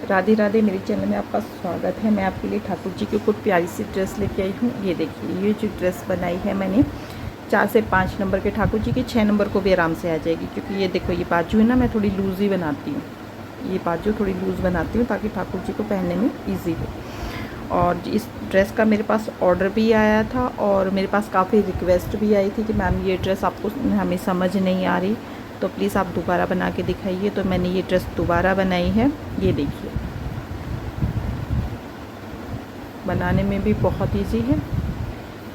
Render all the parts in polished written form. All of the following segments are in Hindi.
राधे राधे, मेरे चैनल में आपका स्वागत है। मैं आपके लिए ठाकुर जी की कुछ प्यारी सी ड्रेस लेके आई हूँ। ये देखिए, ये जो ड्रेस बनाई है मैंने 4 से 5 नंबर के ठाकुर जी की, 6 नंबर को भी आराम से आ जाएगी, क्योंकि ये देखो ये बाजू है ना, मैं थोड़ी लूज़ ही बनाती हूँ। ये बाजू थोड़ी लूज़ बनाती हूँ ताकि ठाकुर जी को पहनने में ईजी हो। और इस ड्रेस का मेरे पास ऑर्डर भी आया था और मेरे पास काफ़ी रिक्वेस्ट भी आई थी कि मैम ये ड्रेस आपको हमें समझ नहीं आ रही, तो प्लीज़ आप दोबारा बना के दिखाइए। तो मैंने ये ड्रेस दोबारा बनाई है। ये देखिए, बनाने में भी बहुत इजी है।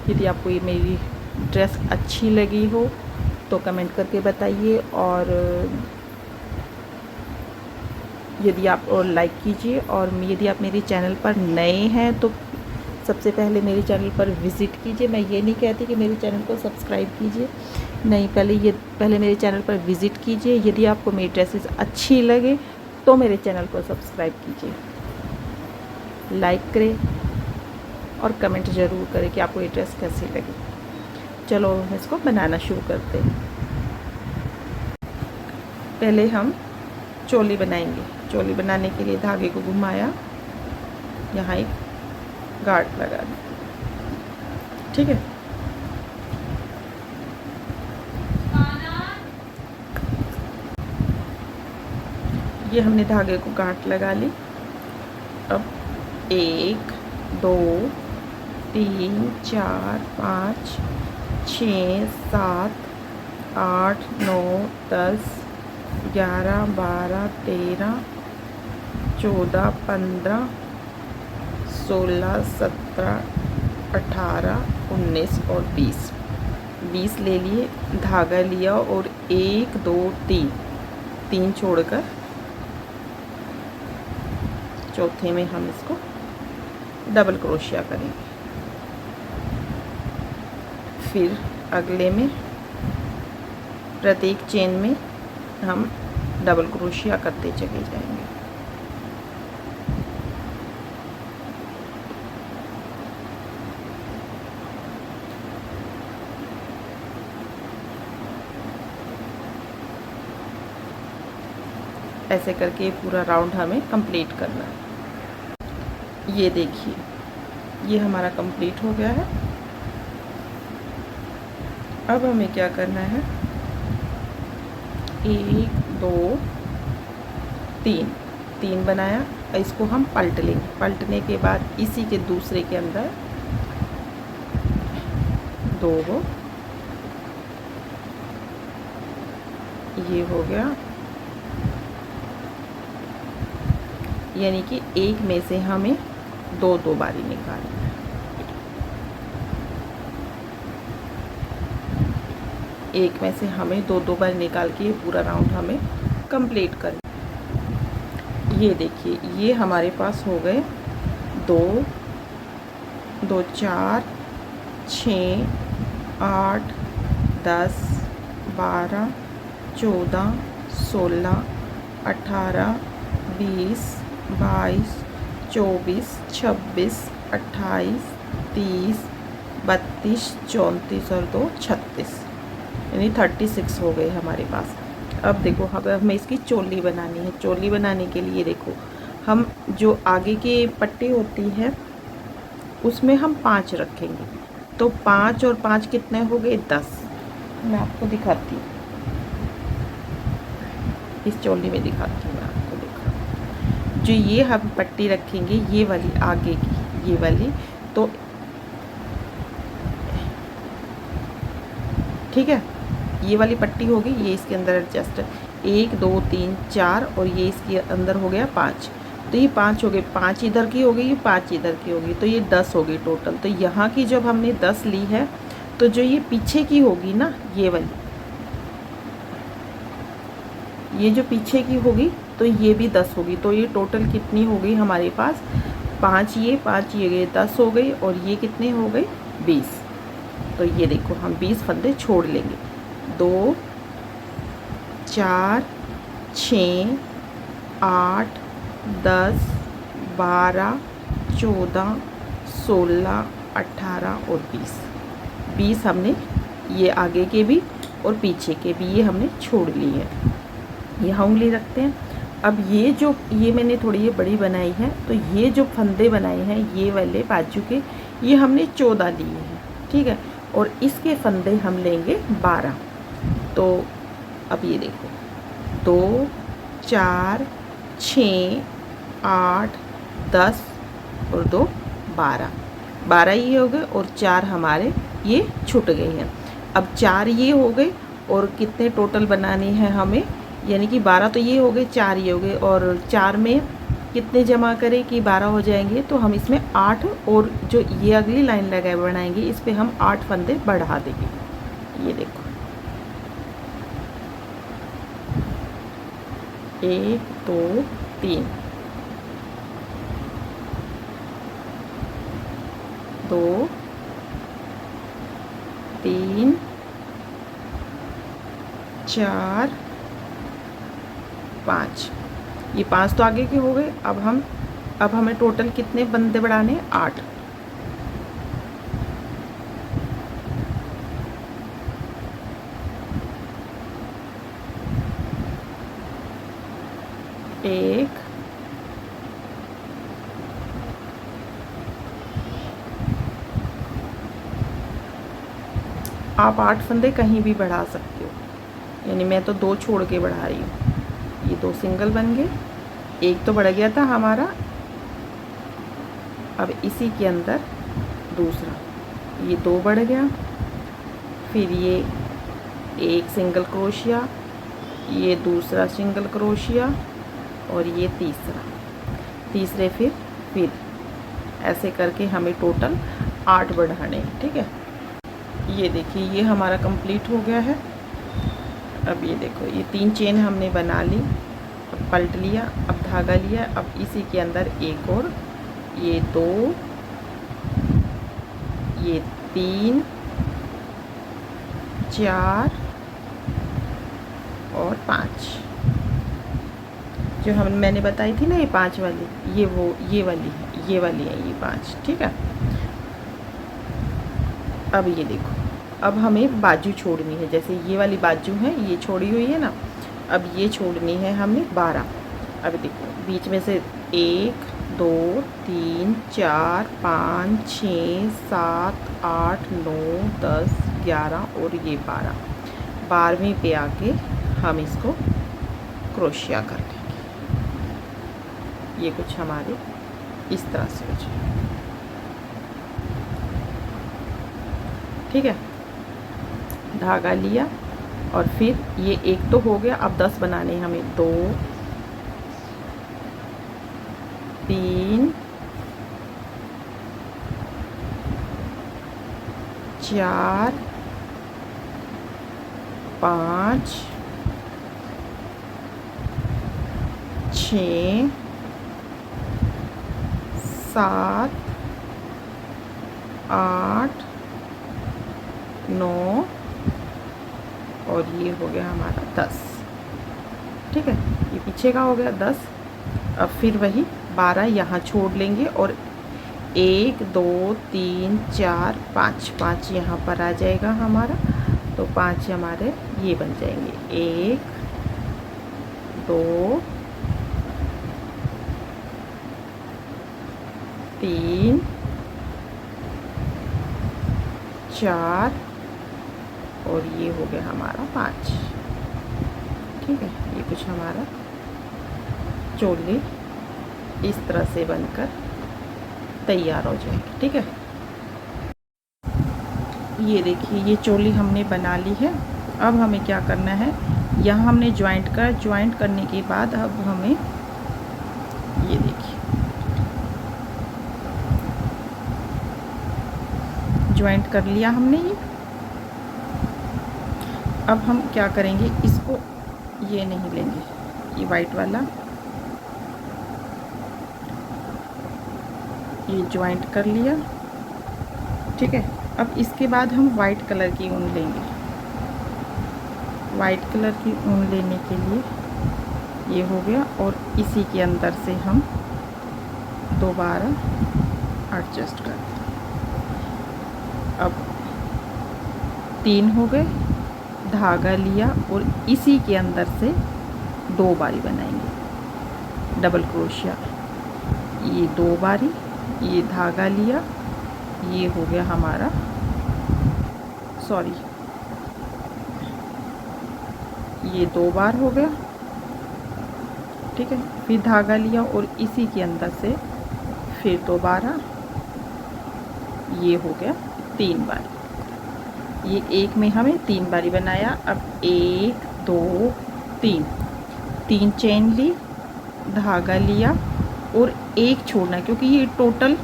यदि आपको ये मेरी ड्रेस अच्छी लगी हो तो कमेंट करके बताइए, और यदि आप और लाइक कीजिए। और यदि आप मेरे चैनल पर नए हैं तो सबसे पहले मेरे चैनल पर विज़िट कीजिए। मैं ये नहीं कहती कि मेरे चैनल को सब्सक्राइब कीजिए, नहीं, पहले मेरे चैनल पर विज़िट कीजिए। यदि आपको मेरी ड्रेसेस अच्छी लगे तो मेरे चैनल को सब्सक्राइब कीजिए, लाइक करें और कमेंट ज़रूर करें कि आपको ये ड्रेस कैसी लगी। चलो हम इसको बनाना शुरू करते हैं। पहले हम चोली बनाएंगे। चोली बनाने के लिए धागे को घुमाया, यहाँ एक गांठ लगा दी, ठीक है। ये हमने धागे को गांठ लगा ली। अब 1 2 3 4 5 6 7 8 9 10 11 12 13 14 15 16 17 18 19 और 20 ले लिए। धागा लिया और 1 2 3 छोड़कर चौथे में हम इसको डबल क्रोशिया करेंगे। फिर अगले में प्रत्येक चेन में हम डबल क्रोशिया करते चले जाएंगे। ऐसे करके पूरा राउंड हमें कंप्लीट करना है। ये देखिए, ये हमारा कंप्लीट हो गया है। अब हमें क्या करना है, 1 2 3 बनाया, इसको हम पलट लेंगे। पलटने के बाद इसी के दूसरे के अंदर 2 हो, ये हो गया। यानी कि एक में से हमें 2 बारी निकालना है। एक में से हमें 2 बार निकाल के पूरा राउंड हमें कंप्लीट करना। ये देखिए, ये हमारे पास हो गए 2 2 4 6 8 10 12 14 16 18 20 22 24 26 28 30 32 34 और 2 36, यानी 36 हो गए हमारे पास। अब देखो, हमें इसकी चोली बनानी है। चोली बनाने के लिए देखो, हम जो आगे की पट्टी होती है उसमें हम 5 रखेंगे, तो 5 और 5 कितने हो गए, 10। मैं आपको दिखाती हूँ, इस चोली में दिखाती हूँ मैं आपको। देखो, जो ये हम पट्टी रखेंगे, ये वाली आगे की, ये वाली, तो ठीक है, ये वाली पट्टी होगी, ये इसके अंदर एडजस्ट, 1 2 3 4 और ये इसके अंदर हो गया 5, तो ये 5 हो गए। 5 इधर की हो गई, ये 5 इधर की होगी, तो ये 10 हो गई टोटल। तो यहाँ की जब हमने 10 ली है, तो जो ये पीछे की होगी ना, ये वाली, ये जो पीछे की होगी, तो ये भी 10 होगी। तो ये टोटल कितनी हो गई हमारे पास, 5 ये गए, 10 हो गई, और ये कितने हो गए, 20। तो ये देखो, हम 20 फंदे छोड़ लेंगे। 2 4 6 8 10 12 14 16 18 और 20 हमने ये आगे के भी और पीछे के भी ये हमने छोड़ लिए हैं। यहाँ उंगली रखते हैं, अब ये मैंने थोड़ी ये बड़ी बनाई है, तो ये जो फंदे बनाए हैं ये वाले बाजू के, ये हमने 14 लिए हैं, ठीक है। और इसके फंदे हम लेंगे 12। तो अब ये देखो 2 4 6 8 10 और 2 12, 12 ये हो गए और 4 हमारे ये छूट गए हैं। अब 4 ये हो गए और कितने टोटल बनाने हैं हमें, यानी कि 12 तो ये हो गए, 4 ये हो गए, और 4 में कितने जमा करें कि 12 हो जाएंगे, तो हम इसमें 8 और जो ये अगली लाइन लगाए बनाएंगे इस पर हम 8 फंदे बढ़ा देंगे। ये देखो 1 2 3 2 3 4 5, ये 5 तो आगे के हो गए। अब हमें टोटल कितने बंदे बढ़ाने, 8। एक, आप 8 फंदे कहीं भी बढ़ा सकते हो, यानी मैं तो 2 छोड़ के बढ़ा रही हूँ। ये 2 सिंगल बन गए, एक तो बढ़ गया था हमारा। अब इसी के अंदर दूसरा, ये 2 बढ़ गया, फिर ये एक सिंगल क्रोशिया, ये दूसरा सिंगल क्रोशिया और ये तीसरे फिर ऐसे करके हमें टोटल 8 बढ़ाने हैं, ठीक है। ये देखिए ये हमारा कंप्लीट हो गया है। अब ये देखो ये 3 चेन हमने बना ली, अब पलट लिया, अब धागा लिया, अब इसी के अंदर एक और, ये 2, ये 3 4 और 5, जो मैंने बताई थी ना ये 5 वाली, ये वाली है ये 5, ठीक है। अब ये देखो अब हमें बाजू छोड़नी है, जैसे ये वाली बाजू है ये छोड़ी हुई है ना, अब ये छोड़नी है हमने 12। अब देखो बीच में से 1 2 3 4 5 6 7 8 9 10 11 और ये 12, 12वीं पे आके हम इसको क्रोशिया कर लेंगे। ये कुछ हमारे इस तरह से हो जाए, ठीक है। धागा लिया और फिर ये एक तो हो गया, अब 10 बनाने हमें, 2 3 4 5 6 7 8 9 और ये हो गया हमारा 10, ठीक है। ये पीछे का हो गया 10। अब फिर वही 12 यहाँ छोड़ लेंगे और 1 2 3 4 5, 5 यहाँ पर आ जाएगा हमारा, तो 5 हमारे ये बन जाएंगे, 1 2 3 4 और ये हो गया हमारा 5, ठीक है। ये कुछ हमारा चोली इस तरह से बनकर तैयार हो जाएगी, ठीक है। ये देखिए ये चोली हमने बना ली है। अब हमें क्या करना है, यहाँ हमने ज्वाइंट करने के बाद अब हमें ये देखिए ज्वाइंट कर लिया हमने ये। अब हम क्या करेंगे, इसको ये नहीं लेंगे, ये वाइट वाला ये ज्वाइंट कर लिया, ठीक है। अब इसके बाद हम वाइट कलर की ऊन लेंगे। वाइट कलर की ऊन लेने के लिए ये हो गया और इसी के अंदर से हम दोबारा एडजस्ट कर दें। अब 3 हो गए, धागा लिया और इसी के अंदर से 2 बारी बनाएंगे, डबल क्रोशिया, ये 2 बारी, ये धागा लिया, ये हो गया हमारा, सॉरी ये 2 बार हो गया, ठीक है। फिर धागा लिया और इसी के अंदर से फिर दोबारा, ये हो गया 3 बारी। ये एक में हमें 3 बारी बनाया। अब 1 2 3, 3 चेन ली, धागा लिया और एक छोड़ना, क्योंकि ये टोटल,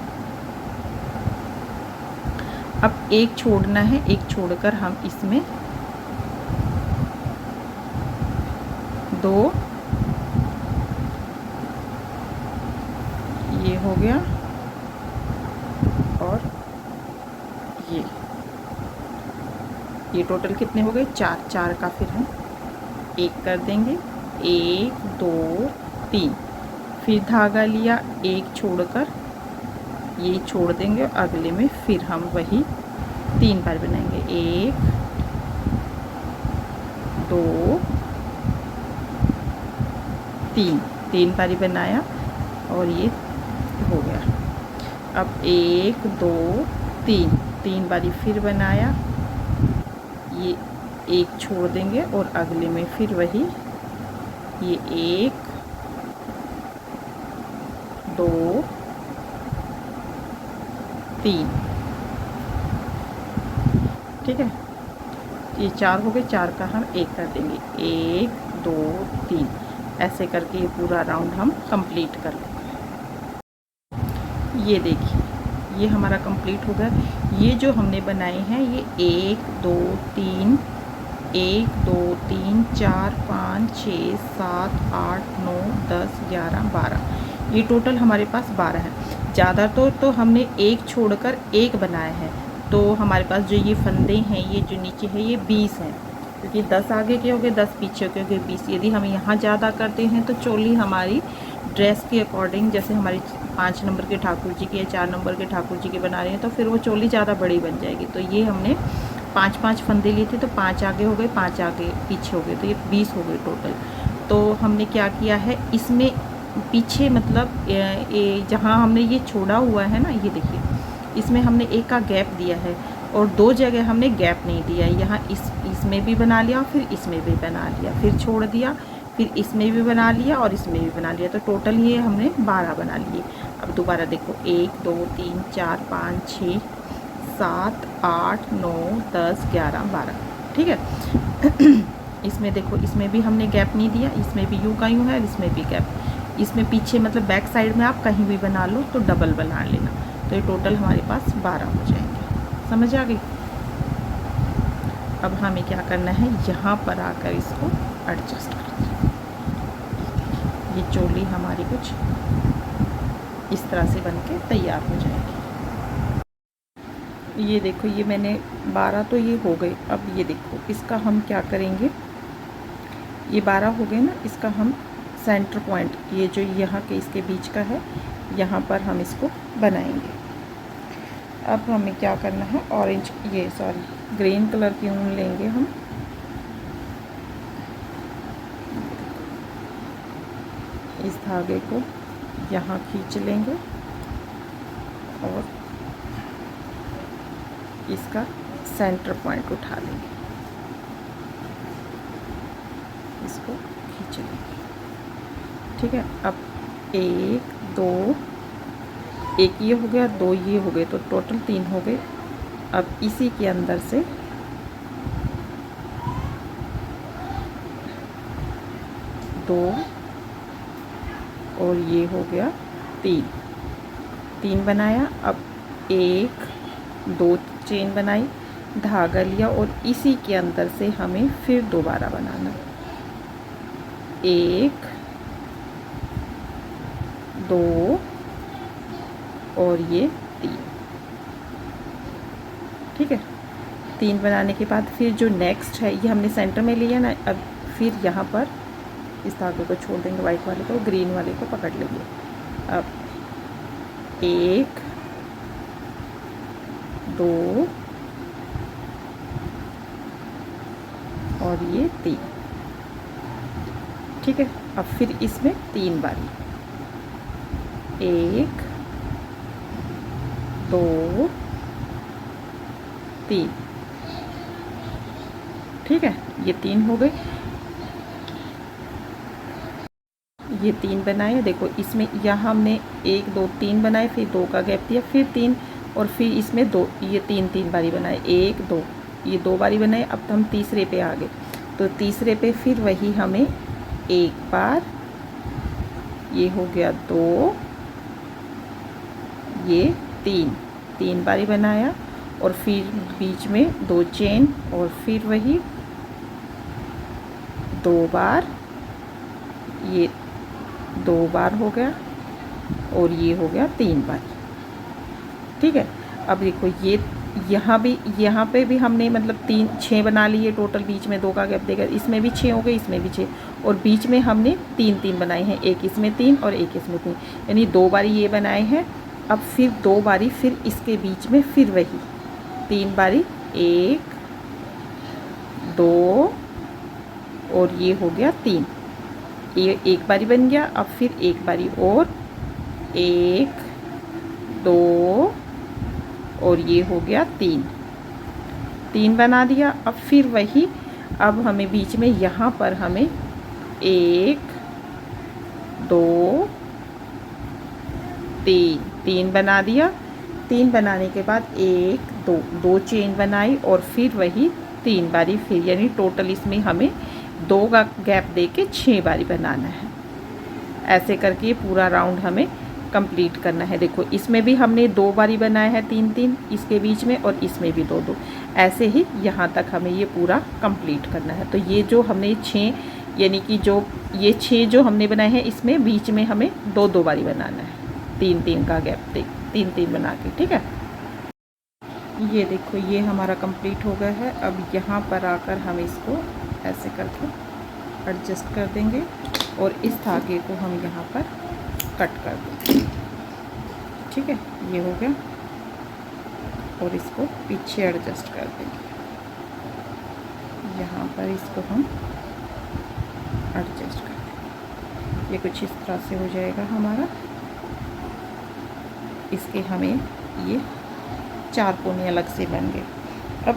अब एक छोड़ना है, एक छोड़कर हम इसमें 2, ये हो गया, और ये टोटल कितने हो गए, 4, 4 का फिर हम 1 कर देंगे, 1 2 3, फिर धागा लिया, एक छोड़कर ये छोड़ देंगे, अगले में फिर हम वही 3 बार बनाएंगे, 1 2 3, 3 बारी बनाया और ये हो गया। अब 1 2 3, 3 बारी फिर बनाया, ये एक छोड़ देंगे और अगले में फिर वही, ये 1 2 3, ठीक है। ये 4 हो गए, 4 का हम 1 कर देंगे, 1 2 3, ऐसे करके ये पूरा राउंड हम कंप्लीट कर लेंगे। ये देखिए ये हमारा कंप्लीट हो गया। ये जो हमने बनाए हैं ये 1 2 3, 1 2 3 4 5 6 7 8 9 10 11 12, ये टोटल हमारे पास 12 है। ज़्यादा तो हमने एक छोड़कर एक बनाया है, तो हमारे पास जो ये फंदे हैं, ये जो नीचे है, ये 20 हैं, क्योंकि 10 आगे के हो गए, 10 पीछे के हो गए, 20। यदि हम यहाँ ज़्यादा करते हैं तो चोली हमारी ड्रेस के अकॉर्डिंग, जैसे हमारी 5 नंबर के ठाकुर जी की या 4 नंबर के ठाकुर जी की बना रहे हैं, तो फिर वो चोली ज़्यादा बड़ी बन जाएगी। तो ये हमने 5-5 फंदे लिए थे, तो 5 आगे हो गए, 5 आगे पीछे हो गए, तो ये 20 हो गए टोटल। तो हमने क्या किया है, इसमें पीछे मतलब ये जहाँ हमने ये छोड़ा हुआ है ना, ये देखिए इसमें हमने एक का गैप दिया है और 2 जगह हमने गैप नहीं दिया। यहाँ इसमें भी बना लिया, फिर इसमें भी बना लिया, फिर छोड़ दिया, फिर इसमें भी बना लिया और इसमें भी बना लिया, तो टोटल ये हमने 12 बना लिए। अब दोबारा देखो 1 2 3 4 5 6 7 8 9 10 11 12, ठीक है। इसमें देखो, इसमें भी हमने गैप नहीं दिया, इसमें भी यूँ का यूँ है, इसमें भी गैप। इसमें पीछे मतलब बैक साइड में आप कहीं भी बना लो तो डबल बना लेना, तो ये टोटल हमारे पास 12 हो जाएंगे। समझ आ गई। अब हमें क्या करना है, यहाँ पर आकर इसको एडजस्ट कर दें। ये चोली हमारी कुछ इस तरह से बन के तैयार हो जाएगी। ये देखो, ये मैंने 12 तो ये हो गए। अब ये देखो, इसका हम क्या करेंगे, ये 12 हो गए ना, इसका हम सेंटर पॉइंट, ये जो यहाँ के इसके बीच का है, यहाँ पर हम इसको बनाएंगे। अब हमें क्या करना है, ऑरेंज, ये सॉरी ग्रीन कलर की ऊन लेंगे हम, इस धागे को यहाँ खींच लेंगे और इसका सेंटर पॉइंट उठा लेंगे, इसको खींच लेंगे, ठीक है। अब 1 2, एक ये हो गया, 2 ये हो गए, तो टोटल 3 हो गए। अब इसी के अंदर से 2 और ये हो गया 3 बनाया। अब 1 2 चेन बनाई, धागा लिया और इसी के अंदर से हमें फिर दोबारा बनाना, 1 2 और ये 3, ठीक है। 3 बनाने के बाद फिर जो नेक्स्ट है, ये हमने सेंटर में लिया ना, अब फिर यहाँ पर इस धागे को छोड़ देंगे, वाइट वाले को, ग्रीन वाले को पकड़ लेंगे। अब 1 2 और ये 3, ठीक है। अब फिर इसमें 3 बारी, 1 2 3। ठीक है, ये 3 हो गए। ये 3 बनाए, देखो इसमें यहाँ हमने 1 2 3 बनाए, फिर 2 का गैप दिया, फिर 3 और फिर इसमें 2, ये 3 बारी बनाए, 1 2, ये 2 बारी बनाए। अब तो हम तीसरे पे आ गए, तो तीसरे पे फिर वही हमें एक बार, ये हो गया 2, ये 3 बारी बनाया, और फिर बीच में 2 चेन, और फिर वही 2 बार, ये 2 बार हो गया, और ये हो गया 3 बार। ठीक है, अब देखो ये यहाँ पे भी हमने मतलब 6 बना लिए टोटल, बीच में 2 का गैप देकर, इसमें भी 6 हो गए, इसमें भी 6, और बीच में हमने 3 बनाए हैं, एक इसमें 3 और एक इसमें 3, यानी 2 बारी ये बनाए हैं। अब फिर 2 बारी फिर इसके बीच में फिर वही 3 बारी, 1 2, और ये हो गया 3, ये एक बारी बन गया। अब फिर एक बारी और, 1 2, और ये हो गया 3 बना दिया। अब फिर वही, अब हमें बीच में यहाँ पर हमें 1 2 3 बना दिया। 3 बनाने के बाद 1 2 चेन बनाई, और फिर वही 3 बारी फिर, यानी टोटल इसमें हमें 2 का गैप दे के 6 बारी बनाना है। ऐसे करके पूरा राउंड हमें कंप्लीट करना है। देखो इसमें भी हमने 2 बारी बनाया है, 3 इसके बीच में, और इसमें भी 2 ऐसे ही यहाँ तक हमें ये पूरा कंप्लीट करना है। तो ये जो हमने 6, यानी कि जो ये 6 जो हमने बनाए हैं, इसमें बीच में हमें 2 बारी बनाना है, 3 का गैप दे, 3 बना के। ठीक है, ये देखो ये हमारा कंप्लीट हो गया है। अब यहाँ पर आकर हम इसको ऐसे करके एडजस्ट कर देंगे, और इस धागे को हम यहाँ पर कट कर देंगे। ठीक है, ये हो गया, और इसको पीछे एडजस्ट कर देंगे। यहाँ पर इसको हम एडजस्ट कर देंगे, ये कुछ इस तरह से हो जाएगा हमारा। इसके हमें ये 4 कोने अलग से बन गए। अब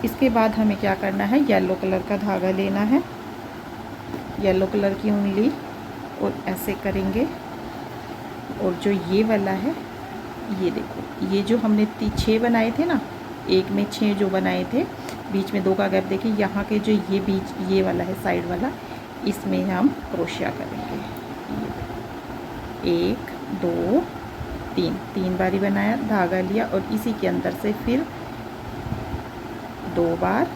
इसके बाद हमें क्या करना है, येलो कलर का धागा लेना है, येलो कलर की ऊन, और ऐसे करेंगे। और जो ये वाला है, ये देखो, ये जो हमने 6 बनाए थे ना, एक में 6 जो बनाए थे, बीच में 2 का गैप देखिए, यहाँ के जो ये बीच ये वाला है साइड वाला, इसमें हम क्रोशिया करेंगे। 1 2 3 बारी बनाया, धागा लिया, और इसी के अंदर से फिर 2 बार,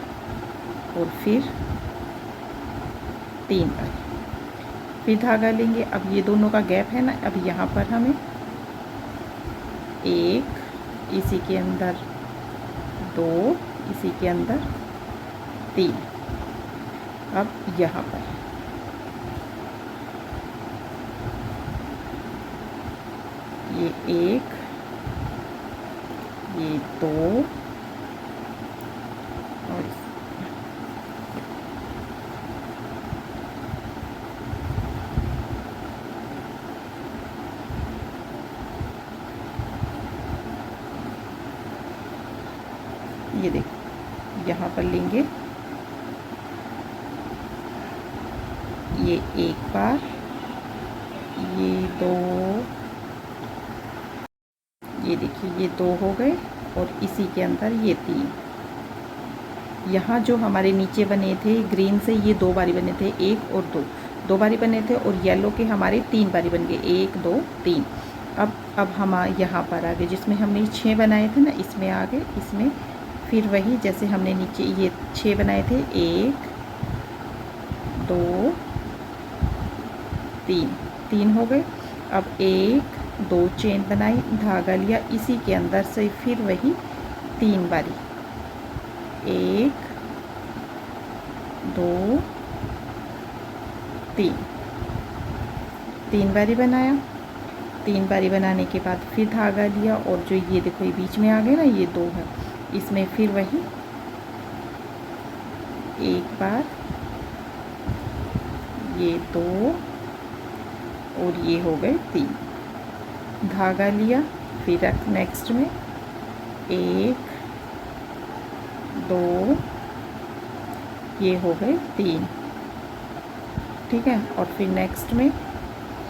और फिर 3 बार, फिर धागा लेंगे। अब ये दोनों का गैप है ना, अब यहाँ पर हमें 1, इसी के अंदर 2, इसी के अंदर 3, अब यहाँ पर ये 1, ये 2, और ये देखो यहाँ पर लेंगे, ये 1 बार, ये 2, ये देखिए ये 2 हो गए, और इसी के अंदर ये 3। यहाँ जो हमारे नीचे बने थे ग्रीन से, ये 2 बारी बने थे, 1 और 2 बारी बने थे, और येलो के हमारे 3 बारी बन गए, 1 2 3। अब हम यहाँ पर आ गए, जिसमें हमने 6 बनाए थे ना, इसमें आ गए, इसमें फिर वही जैसे हमने नीचे ये 6 बनाए थे, 1 2 3 हो गए। अब 1 2 चेन बनाई, धागा लिया, इसी के अंदर से फिर वही 3 बारी, 1 2 3 बारी बनाया। 3 बारी बनाने के बाद फिर धागा लिया, और जो ये देखो ये बीच में आ गए ना, ये 2 है, इसमें फिर वही 1 बार, ये 2, और ये हो गए 3। धागा लिया, फिर नेक्स्ट में 1 2, ये हो गए 3, ठीक है। और फिर नेक्स्ट में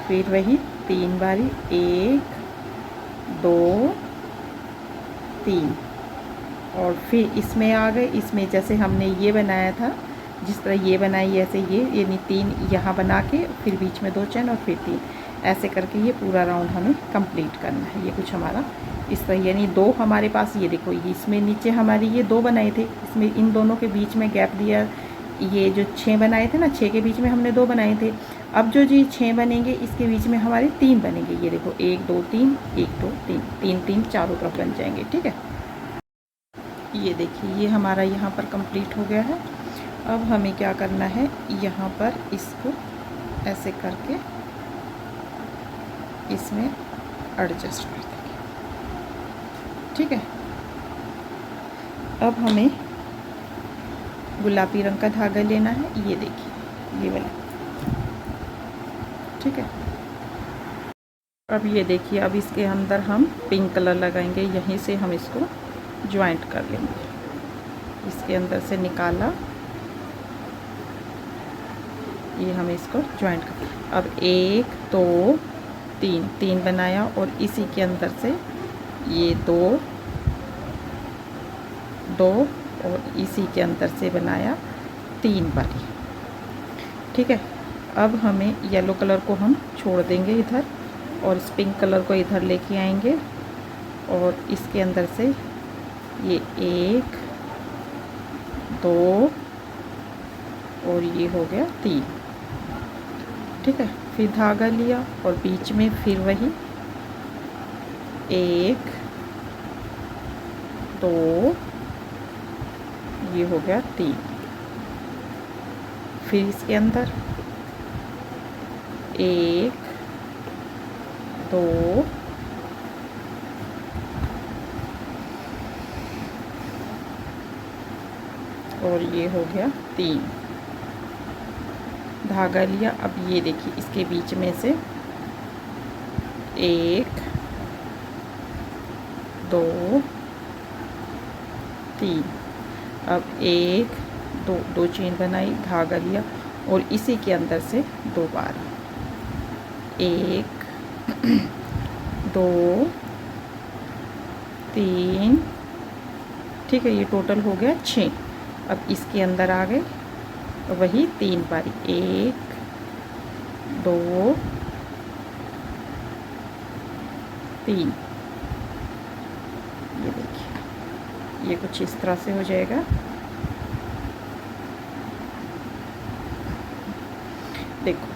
फिर वही 3 बारी, 1 2 3, और फिर इसमें आ गए। इसमें जैसे हमने ये बनाया था, जिस तरह ये बनाई ऐसे ये, यानी 3 यहाँ बना के फिर बीच में 2 चैन और फिर 3, ऐसे करके ये पूरा राउंड हमें कंप्लीट करना है। ये कुछ हमारा इस तरह, यानी 2 हमारे पास, ये देखो इसमें नीचे हमारी ये 2 बनाए थे, इसमें इन दोनों के बीच में गैप दिया, ये जो 6 बनाए थे ना, 6 के बीच में हमने 2 बनाए थे। अब जो जी 6 बनेंगे इसके बीच में हमारे 3 बनेंगे। ये देखो 1 2 3, 1 2 3, 3 3 चारों तरफ बन जाएंगे, ठीक है। ये देखिए ये हमारा यहाँ पर कंप्लीट हो गया है। अब हमें क्या करना है, यहाँ पर इसको ऐसे करके इसमें एडजस्ट कर देंगे, ठीक है। अब हमें गुलाबी रंग का धागा लेना है, ये देखिए ये वाला, ठीक है। अब ये देखिए, अब इसके अंदर हम पिंक कलर लगाएंगे, यहीं से हम इसको ज्वाइंट कर लेंगे। इसके अंदर से निकाला, ये हम इसको ज्वाइंट कर, अब 1 2 3, 3 बनाया और इसी के अंदर से ये 2 2 और इसी के अंदर से बनाया 3 बारी, ठीक है। अब हमें येलो कलर को हम छोड़ देंगे इधर और इस पिंक कलर को इधर लेके आएंगे और इसके अंदर से ये 1 2 और ये हो गया 3, ठीक है। फिर धागा लिया और बीच में फिर वही 1 2, ये हो गया 3, फिर इसके अंदर 1 2 और ये हो गया 3, धागा लिया। अब ये देखिए इसके बीच में से 1 2 3, अब 1 2 चेन बनाई, धागा लिया और इसी के अंदर से 2 बार, 1 2 3, ठीक है। ये टोटल हो गया 6। अब इसके अंदर आ गए वही 3 बारी, 1 2 3, ये देखिए ये कुछ इस तरह से हो जाएगा। देखो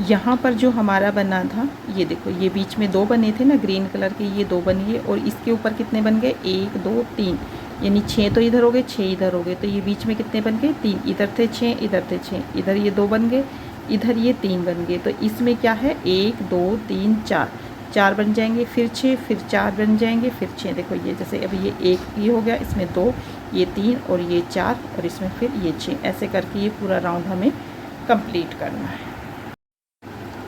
यहाँ पर जो हमारा बना था, ये देखो ये बीच में 2 बने थे ना ग्रीन कलर के, ये 2 बन गए और इसके ऊपर कितने बन गए, 1 2 3, यानी 6 तो इधर हो गए, 6 इधर हो गए, तो ये बीच में कितने बन गए, 3, इधर थे 6 इधर थे 6, इधर ये 2 बन गए, इधर ये 3 बन गए। तो इसमें क्या है, 1 2 3 4, 4 बन जाएंगे, फिर 6, फिर 4 बन जाएंगे, फिर 6। देखो ये जैसे अभी ये 1 ये हो गया, इसमें 2, ये 3 और ये 4 और इसमें फिर ये 6, ऐसे करके ये पूरा राउंड हमें कंप्लीट करना है।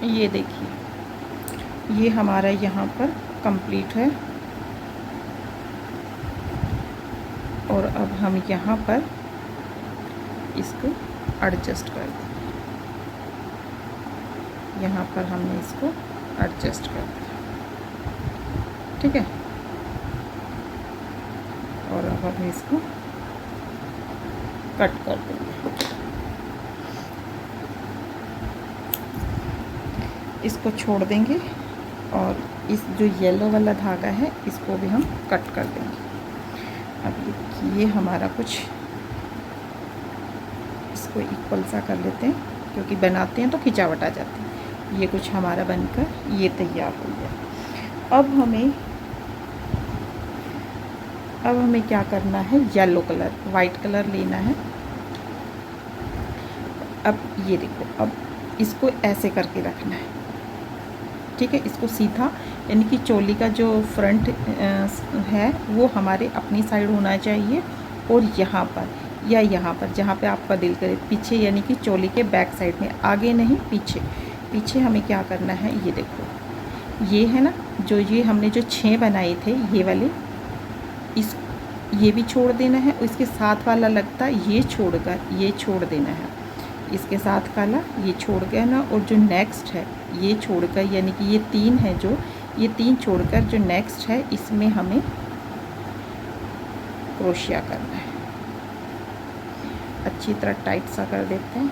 ये देखिए ये हमारा यहाँ पर कंप्लीट है और अब हम यहाँ पर इसको एडजस्ट कर देंगे। यहाँ पर हमने इसको एडजस्ट कर दिया, ठीक है। और अब हम इसको कट कर देंगे। इसको छोड़ देंगे और इस जो येलो वाला धागा है इसको भी हम कट कर देंगे। अब ये हमारा कुछ इसको इक्वल सा कर लेते हैं, क्योंकि बनाते हैं तो खिंचावट आ जाती है। ये कुछ हमारा बनकर ये तैयार हो गया। अब हमें क्या करना है, येलो कलर, वाइट कलर लेना है। अब ये देखो, अब इसको ऐसे करके रखना है, ठीक है। इसको सीधा, यानी कि चोली का जो फ्रंट है वो हमारे अपनी साइड होना चाहिए और यहाँ पर या यहाँ पर जहाँ पे आपका दिल करे, पीछे यानी कि चोली के बैक साइड में, आगे नहीं पीछे। पीछे हमें क्या करना है, ये देखो ये है ना, जो ये हमने जो 6 बनाए थे ये वाले, इस ये भी छोड़ देना है। इसके साथ वाला लगता ये छोड़कर ये छोड़ देना है, इसके साथ वाला ये छोड़ के ना, और जो नेक्स्ट है ये छोड़कर, यानी कि ये 3 है, जो ये 3 छोड़कर जो नेक्स्ट है इसमें हमें क्रोशिया करना है। अच्छी तरह टाइट सा कर देते हैं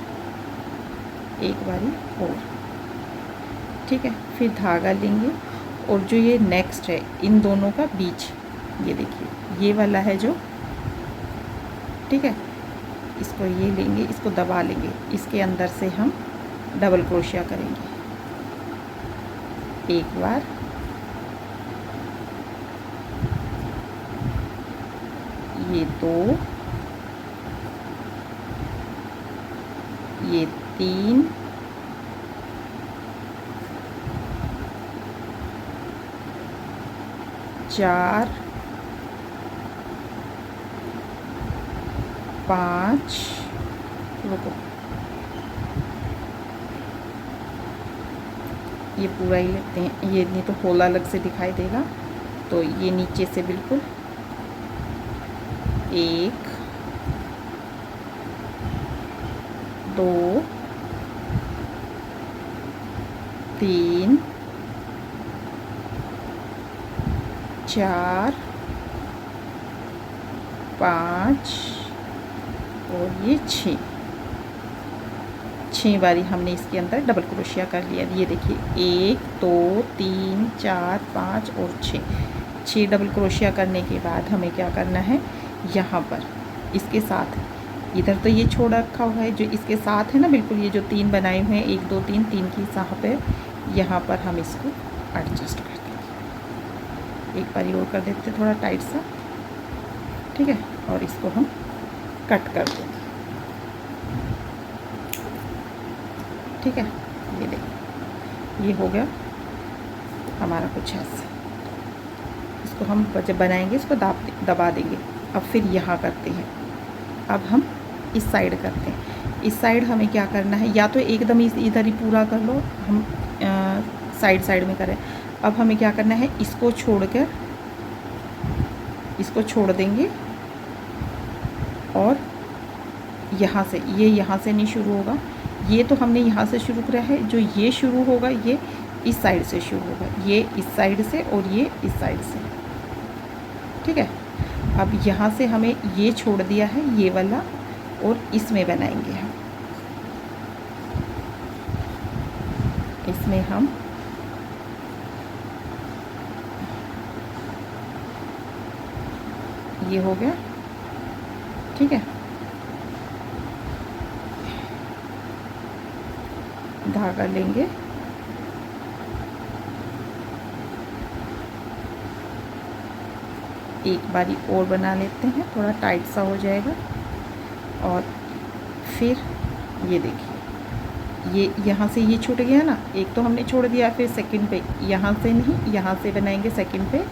एक बारी और, ठीक है। फिर धागा लेंगे और जो ये नेक्स्ट है इन दोनों का बीच, ये देखिए ये वाला है जो, ठीक है, इसको ये लेंगे, इसको दबा लेंगे, इसके अंदर से हम डबल क्रोशिया करेंगे। एक बार, ये 2, ये 3, चार, 5, रुको, ये पूरा ही लेते हैं, ये नहीं तो होल अलग से दिखाई देगा। तो ये नीचे से बिल्कुल 1, 2, 3, 4, 5 और ये 6 बारी हमने इसके अंदर डबल क्रोशिया कर लिया। ये देखिए 1, 2, 3, 4, 5 और 6 डबल क्रोशिया करने के बाद हमें क्या करना है, यहाँ पर इसके साथ, इधर तो ये छोड़ रखा हुआ है, जो इसके साथ है ना बिल्कुल, ये जो 3 बनाए हुए हैं, 1, 2, 3, 3 की यहाँ पे, यहाँ पर हम इसको एडजस्ट कर देंगे। एक बारी और कर देते हैं थोड़ा टाइट सा, ठीक है, और इसको हम कट कर देंगे, ठीक है। ये देखिए ये हो गया हमारा कुछ ऐसे। इसको हम जब बनाएंगे इसको दबा देंगे। अब फिर यहाँ करते हैं, अब हम इस साइड करते हैं। इस साइड हमें क्या करना है, या तो एकदम इधर ही पूरा कर लो, हम साइड साइड में करें। अब हमें क्या करना है, इसको छोड़कर इसको छोड़ देंगे, और यहाँ से, ये यहाँ से नहीं शुरू होगा, ये तो हमने यहाँ से शुरू करा है, जो ये शुरू होगा ये इस साइड से शुरू होगा, ये इस साइड से और ये इस साइड से, ठीक है। अब यहाँ से हमें ये छोड़ दिया है ये वाला, और इसमें बनाएंगे हम, इसमें हम ये हो गया, ठीक है। धागा लेंगे, एक बारी और बना लेते हैं, थोड़ा टाइट सा हो जाएगा। और फिर ये देखिए ये यहाँ से ये छूट गया ना, एक तो हमने छोड़ दिया, फिर सेकंड पे यहाँ से नहीं, यहाँ से बनाएंगे सेकंड पे,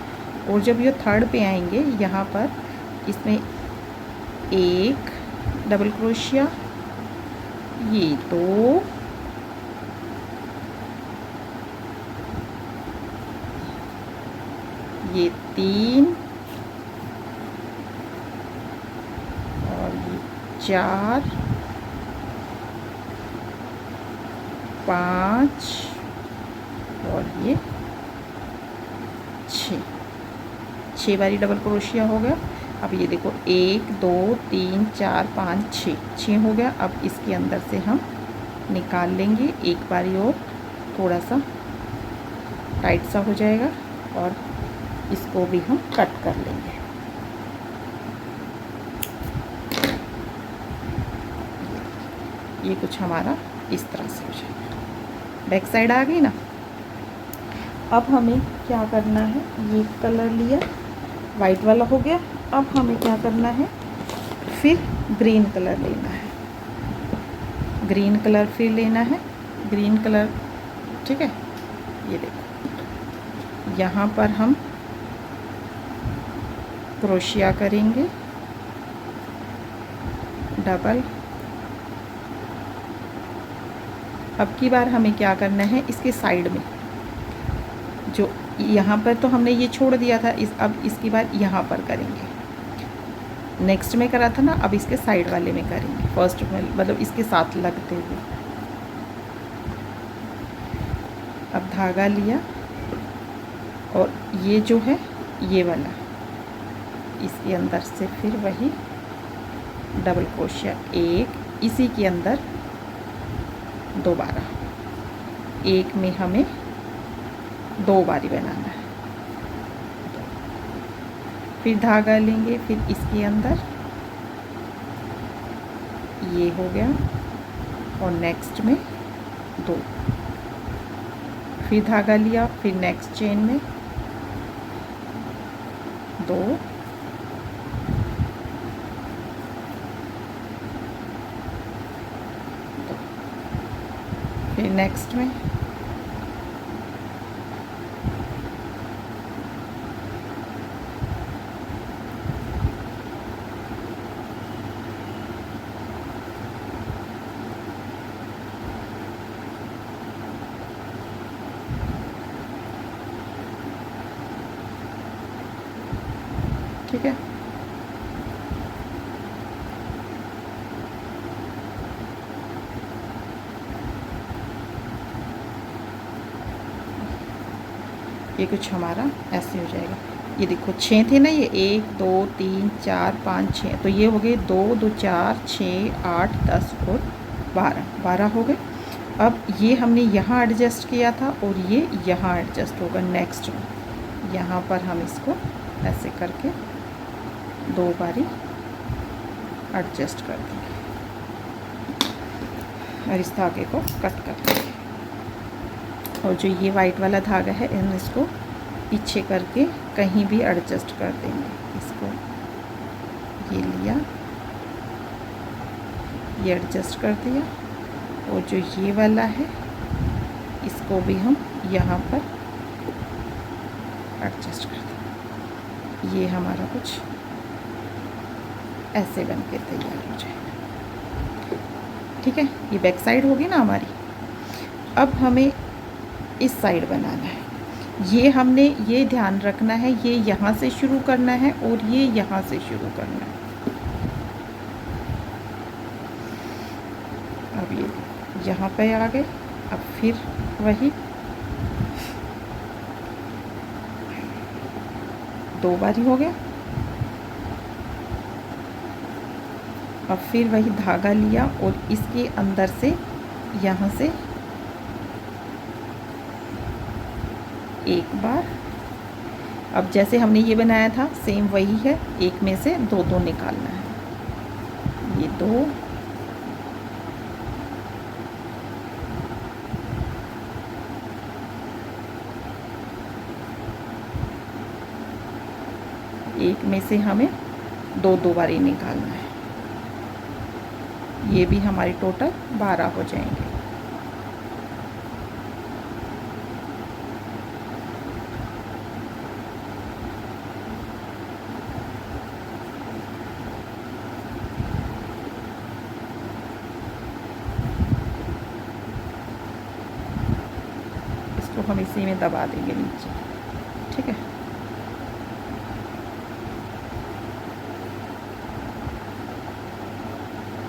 और जब ये थर्ड पे आएंगे यहाँ पर, इसमें 1 डबल क्रोशिया, ये 2, ये 3 और ये 4, 5 और ये 6 बारी डबल क्रोशिया हो गया। अब ये देखो 1, 2, 3, 4, 5, 6 हो गया। अब इसके अंदर से हम निकाल लेंगे एक बारी और, थोड़ा सा टाइट सा हो जाएगा, और इसको भी हम कट कर लेंगे। ये कुछ हमारा इस तरह से हो जाएगा। बैक साइड आ गई ना। अब हमें क्या करना है, ये कलर लिया, वाइट वाला हो गया। अब हमें क्या करना है, फिर ग्रीन कलर लेना है, ग्रीन कलर फिर लेना है, ग्रीन कलर, ठीक है। ये देखो यहाँ पर हम क्रोशिया करेंगे डबल। अब की बार हमें क्या करना है, इसके साइड में जो यहाँ पर तो हमने ये छोड़ दिया था, अब इसकी बात यहाँ पर करेंगे। नेक्स्ट में करा था ना, अब इसके साइड वाले में करेंगे, फर्स्ट में मतलब इसके साथ लगते हुए। अब धागा लिया और ये जो है ये वाला, इसके अंदर से फिर वही डबल क्रोशिया एक, इसी के अंदर दोबारा, एक में हमें 2 बारी बनाना है। फिर धागा लेंगे, फिर इसके अंदर ये हो गया और नेक्स्ट में 2, फिर धागा लिया, फिर नेक्स्ट चेन में 2, फिर नेक्स्ट में ठीक है। ये कुछ हमारा ऐसे हो जाएगा। ये देखो 6 थे ना, ये 1 2 3 4 5 6, तो ये हो गए 2 2 4 6 8 10 और 12 हो गए। अब ये हमने यहाँ एडजस्ट किया था और ये यहाँ एडजस्ट होगा नेक्स्ट में। यहाँ पर हम इसको ऐसे करके 2 बारी एडजस्ट कर देंगे और इस धागे को कट कर देंगे। और जो ये वाइट वाला धागा है, हम इसको पीछे करके कहीं भी एडजस्ट कर देंगे। इसको ये लिया, ये एडजस्ट कर दिया, और जो ये वाला है इसको भी हम यहाँ पर एडजस्ट कर देंगे। ये हमारा कुछ ऐसे बन के तैयार हो जाएगा। ठीक है, ये बैक साइड होगी ना हमारी। अब हमें इस साइड बनाना है। ये हमने ये ध्यान रखना है, ये यहाँ से शुरू करना है और ये यहाँ से शुरू करना है। अब ये यहाँ पे आ गए। अब फिर वही 2 बारी हो गया। अब फिर वही धागा लिया और इसके अंदर से यहाँ से एक बार। अब जैसे हमने ये बनाया था सेम वही है, एक में से 2 2 निकालना है। ये 2, एक में से हमें 2 2 बारी निकालना है। ये भी हमारी टोटल 12 हो जाएंगे। इसको हम इसी में दबा देंगे नीचे। ठीक है,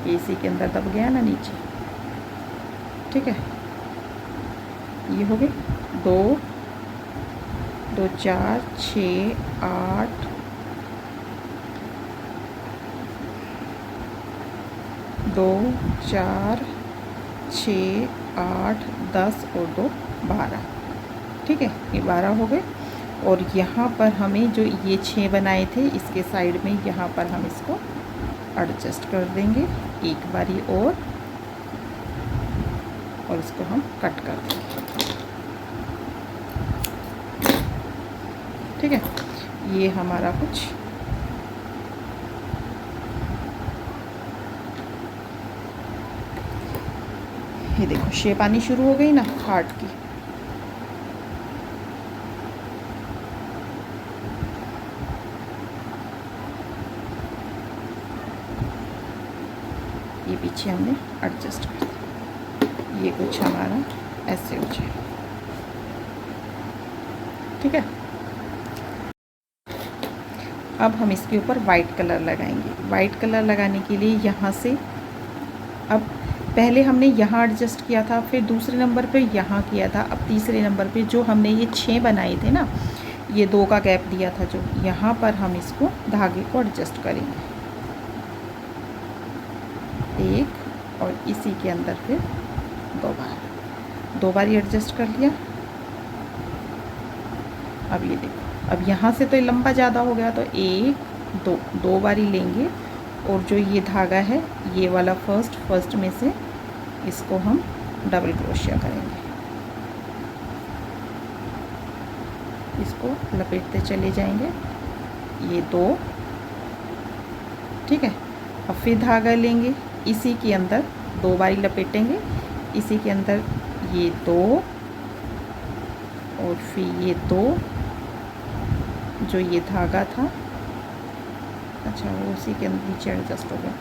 ये इसी के अंदर दब गया ना नीचे। ठीक है, ये हो गए 2 2 4 6 8 2 4 6 8 10 और 2 12। ठीक है, ये 12 हो गए। और यहाँ पर हमें जो ये 6 बनाए थे, इसके साइड में यहाँ पर हम इसको एडजस्ट कर देंगे एक बारी और इसको हम कट कर देंगे। ठीक है, ये हमारा कुछ ये देखो शेप आनी शुरू हो गई ना हार्ट की। ये पीछे हमने एडजस्ट कर दिया। ये कुछ हमारा ऐसे हो जाए। ठीक है। अब हम इसके ऊपर वाइट कलर लगाएंगे। वाइट कलर लगाने के लिए यहाँ से, अब पहले हमने यहाँ एडजस्ट किया था, फिर दूसरे नंबर पे यहाँ किया था, अब तीसरे नंबर पे जो हमने ये 6 बनाए थे ना, ये 2 का गैप दिया था जो, यहाँ पर हम इसको धागे को एडजस्ट करेंगे, एक और इसी के अंदर फिर 2 बार एडजस्ट कर लिया। अब ये देखो, अब यहाँ से तो ये लंबा ज़्यादा हो गया, तो 1 2 बारी लेंगे और जो ये धागा है ये वाला फर्स्ट में से इसको हम डबल क्रोशिया करेंगे, इसको लपेटते चले जाएंगे, ये 2, ठीक है। अब फिर धागा लेंगे, इसी के अंदर 2 बारी लपेटेंगे, इसी के अंदर ये 2 और फिर ये 2, जो ये धागा था, अच्छा वो उसी के अंदर नीचे एडजस्ट हो गया,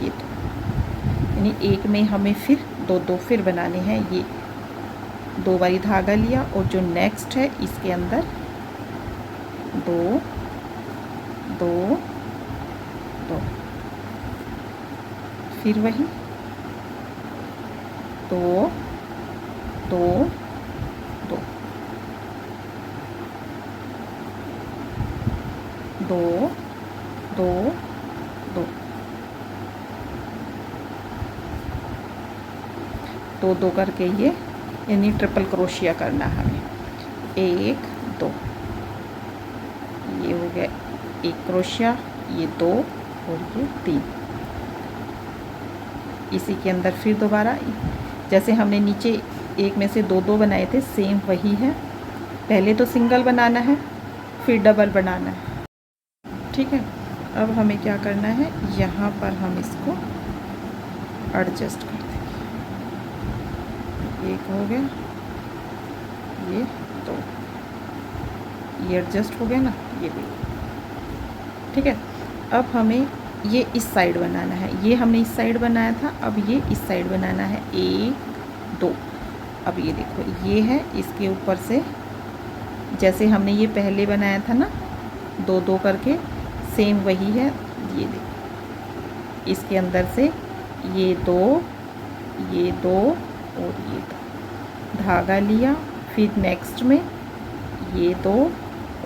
ये 2, यानी एक में हमें फिर 2 फिर बनाने हैं। ये 2 बारी धागा लिया और जो नेक्स्ट है इसके अंदर 2 2 2, फिर वही 2 2 2 2 2 2 2 2 करके ये, यानी ट्रिपल क्रोशिया करना है हमें, 1 2, ये हो गया 1 क्रोशिया, ये 2 और ये 3, इसी के अंदर फिर दोबारा, जैसे हमने नीचे एक में से 2 बनाए थे, सेम वही है, पहले तो सिंगल बनाना है फिर डबल बनाना है, ठीक है। अब हमें क्या करना है, यहाँ पर हम इसको एडजस्ट कर देंगे, 1 हो गया, ये 2, ये एडजस्ट हो गया ना, ये भी, ठीक है। अब हमें ये इस साइड बनाना है, ये हमने इस साइड बनाया था, अब ये इस साइड बनाना है, 1 2, अब ये देखो ये है, इसके ऊपर से जैसे हमने ये पहले बनाया था ना 2 2 करके, सेम वही है, ये देखो इसके अंदर से ये 2 और ये 2 धागा लिया, फिर नेक्स्ट में ये 2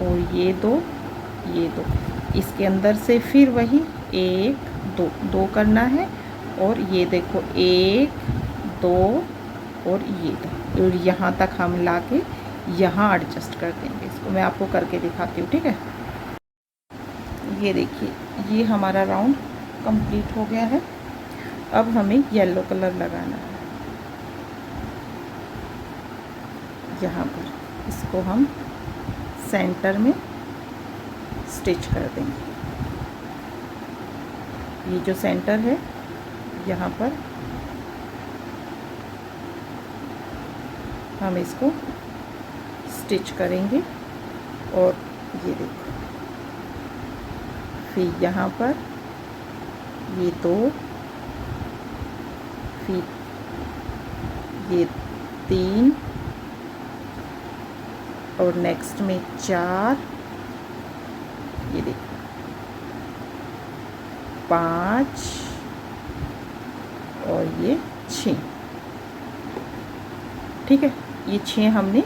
और ये 2 ये 2, इसके अंदर से फिर वही 1 2 करना है, और ये देखो 1 2 और ये 2, और यहाँ तक हम लाके यहाँ एडजस्ट कर देंगे। इसको मैं आपको करके दिखाती हूँ, ठीक है। ये देखिए, ये हमारा राउंड कंप्लीट हो गया है। अब हमें येलो कलर लगाना है, यहाँ पर इसको हम सेंटर में स्टिच कर देंगे। ये जो सेंटर है यहाँ पर हम इसको स्टिच करेंगे, और ये देखो फिर यहाँ पर ये 2, फिर ये 3 और नेक्स्ट में 4, ये देखो 5 और ये 6, ठीक है। ये 6 हमने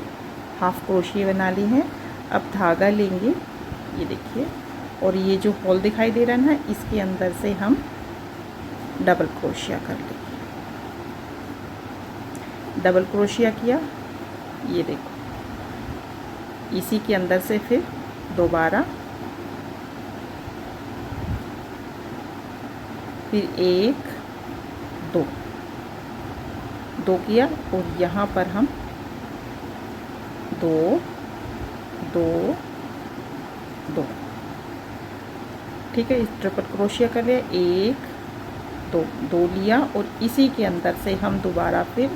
हाफ क्रोशिया बना ली हैं। अब धागा लेंगे, ये देखिए, और ये जो होल दिखाई दे रहा है ना, इसके अंदर से हम डबल क्रोशिया कर लेंगे। डबल क्रोशिया किया, ये देखो इसी के अंदर से फिर दोबारा, फिर 1 2 किया, और यहाँ पर हम 2 2 2, ठीक है। इस ट्रिपल क्रोशिया कर लिया, 1 2 लिया, और इसी के अंदर से हम दोबारा फिर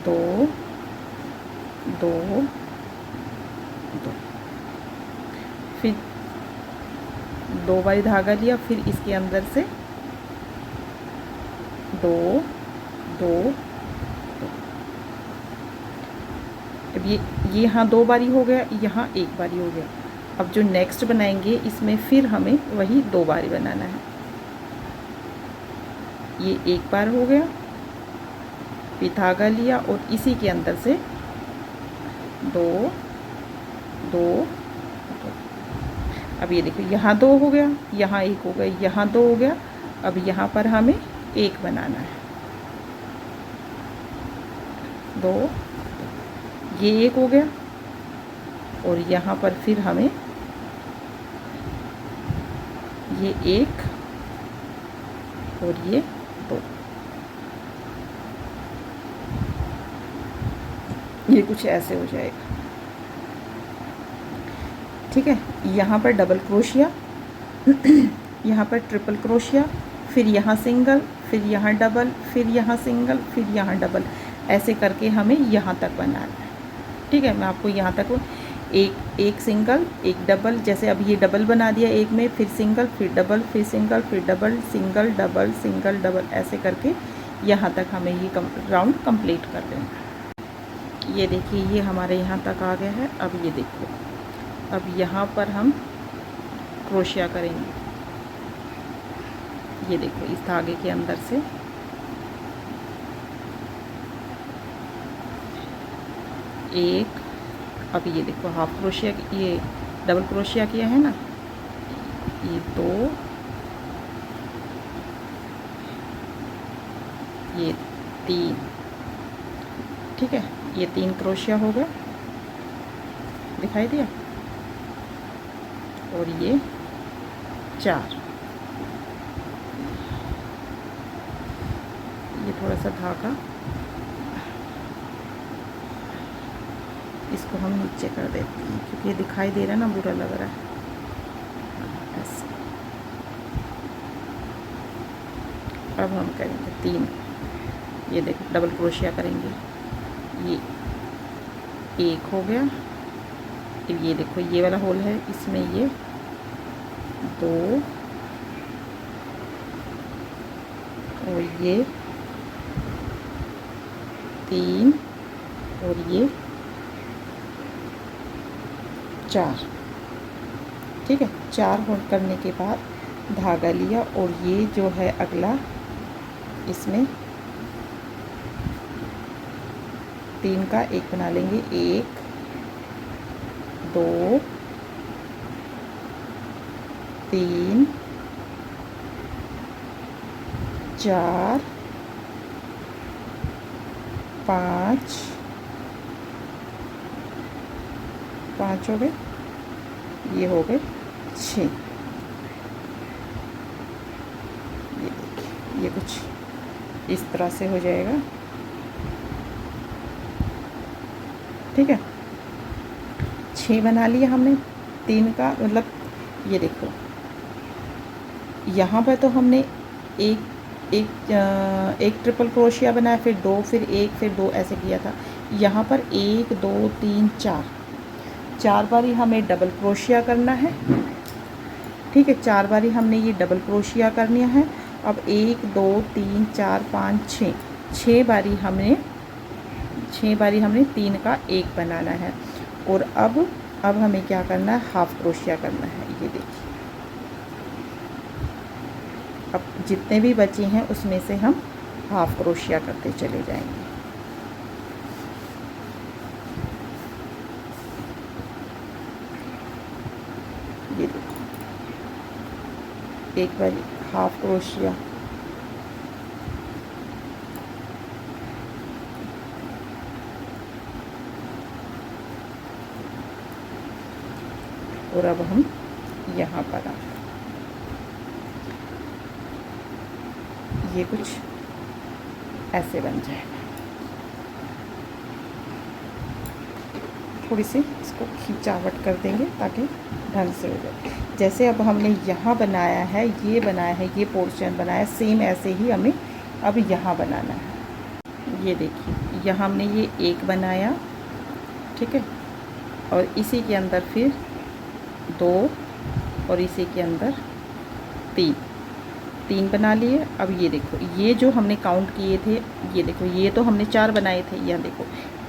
2 2 2, फिर 2 बारी धागा लिया, फिर इसके अंदर से 2 2 2। अब ये यहाँ 2 बारी हो गया, यहाँ 1 बारी हो गया। अब जो नेक्स्ट बनाएंगे इसमें फिर हमें वही 2 बारी बनाना है। ये 1 बार हो गया, फिर धागा लिया और इसी के अंदर से 2 2 2। अब ये देखो यहाँ 2 हो गया, यहाँ 1 हो गया, यहाँ 2 हो गया। अब यहाँ पर हमें 1 बनाना है, 2, ये 1 हो गया और यहाँ पर फिर हमें ये 1 और ये 2। ये कुछ ऐसे हो जाएगा, ठीक है। यहाँ पर डबल क्रोशिया, यहाँ पर ट्रिपल क्रोशिया, फिर यहाँ सिंगल, फिर यहाँ डबल, फिर यहाँ सिंगल, फिर यहाँ डबल, ऐसे करके हमें यहाँ तक बनाना है, ठीक है। मैं आपको यहाँ तक एक सिंगल, एक डबल, जैसे अब ये डबल बना दिया एक में, फिर सिंगल, फिर डबल, फिर सिंगल, फिर double, single double, single double, ऐसे करके यहाँ तक हमें ये राउंड कंप्लीट कर देना। ये देखिए ये हमारे यहाँ तक आ गया है। अब ये देखो, अब यहाँ पर हम क्रोशिया करेंगे। ये देखो इस धागे के अंदर से एक, अब ये देखो हाफ क्रोशिया, ये डबल क्रोशिया किया है ना, ये 2, ये 3, ठीक है। ये 3 क्रोशिया हो गया, दिखाई दिया, और ये 4। ये थोड़ा सा धागा इसको हम नीचे कर देते हैं क्योंकि ये दिखाई दे रहा है ना, बुरा लग रहा है। ऐसे अब हम करेंगे 3, ये देखो डबल क्रोशिया करेंगे, ये 1 हो गया। फिर ये देखो ये वाला होल है, इसमें ये 2 और ये 3 और ये 4, ठीक है। 4 होल करने के बाद धागा लिया और ये जो है अगला, इसमें 3 का 1 बना लेंगे, 1 2 3 4 5 5 हो गए, ये हो गए 6। ये देखिए ये कुछ इस तरह से हो जाएगा, ठीक है। 6 बना लिया हमने, 3 का मतलब ये देखो यहाँ पर तो हमने एक ट्रिपल क्रोशिया बनाया, फिर 2, फिर 1, फिर 2, ऐसे किया था। यहाँ पर 1 2 3 4 बारी हमें डबल क्रोशिया करना है, ठीक है। 4 बारी हमने ये डबल क्रोशिया करनी है। अब 1 2 3 4 5 6 बारी हमने 3 का 1 बनाना है। और अब हमें क्या करना है, हाफ क्रोशिया करना है। ये देखिए अब जितने भी बचे हैं उसमें से हम हाफ क्रोशिया करते चले जाएंगे। ये देखो एक बार हाफ क्रोशिया, और अब हम यहाँ पर आ, ये कुछ ऐसे बन जाएगा। थोड़ी सी इसको खिंचावट कर देंगे ताकि ढंग से हो जाए। जैसे अब हमने यहाँ बनाया है, ये बनाया है, ये पोर्शन बनाया, सेम ऐसे ही हमें अब यहाँ बनाना है। ये देखिए यहाँ हमने ये 1 बनाया, ठीक है, और इसी के अंदर फिर 2 और इसी के अंदर 3 बना लिए। अब ये देखो ये जो हमने काउंट किए थे, ये देखो ये तो हमने 4 बनाए थे, यहाँ देखो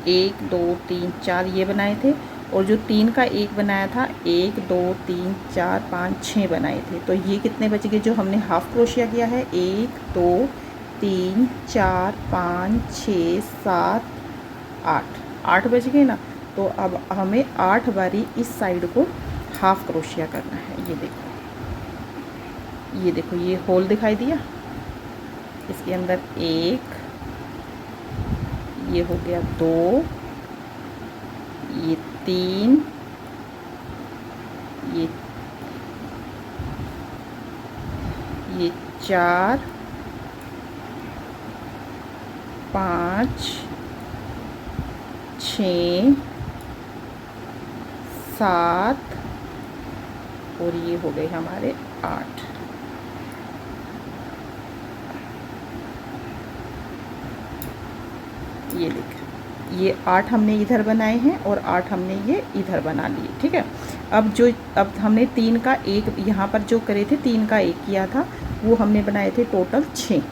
1 2 3 4 ये बनाए थे, और जो 3 का एक बनाया था 1 2 3 4 5 6 बनाए थे। तो ये कितने बच गए जो हमने हाफ क्रोशिया किया है? 1 2 3 4 5 6 7 8, 8 बज गए ना। तो अब हमें 8 बारी इस साइड को हाफ क्रोशिया करना है। ये देखो, ये देखो, ये होल दिखाई दिया, इसके अंदर 1, ये हो गया 2, ये 3, ये 4 5 6 7 और ये हो गए हमारे 8। ये देखिए, ये 8 हमने इधर बनाए हैं और 8 हमने ये इधर बना लिए। ठीक है, अब हमने 3 का एक यहाँ पर जो करे थे, 3 का एक किया था, वो हमने बनाए थे टोटल 6।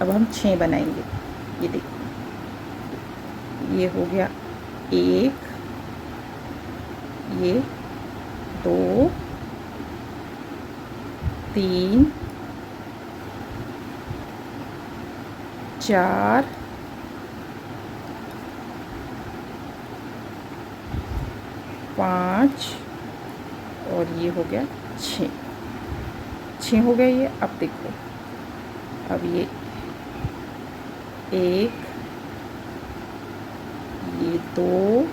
अब हम 6 बनाएंगे। ये देखो, ये हो गया 1, ये 2 3 4 5 और ये हो गया 6। 6 हो गया ये। अब देखो, अब ये 1, ये 2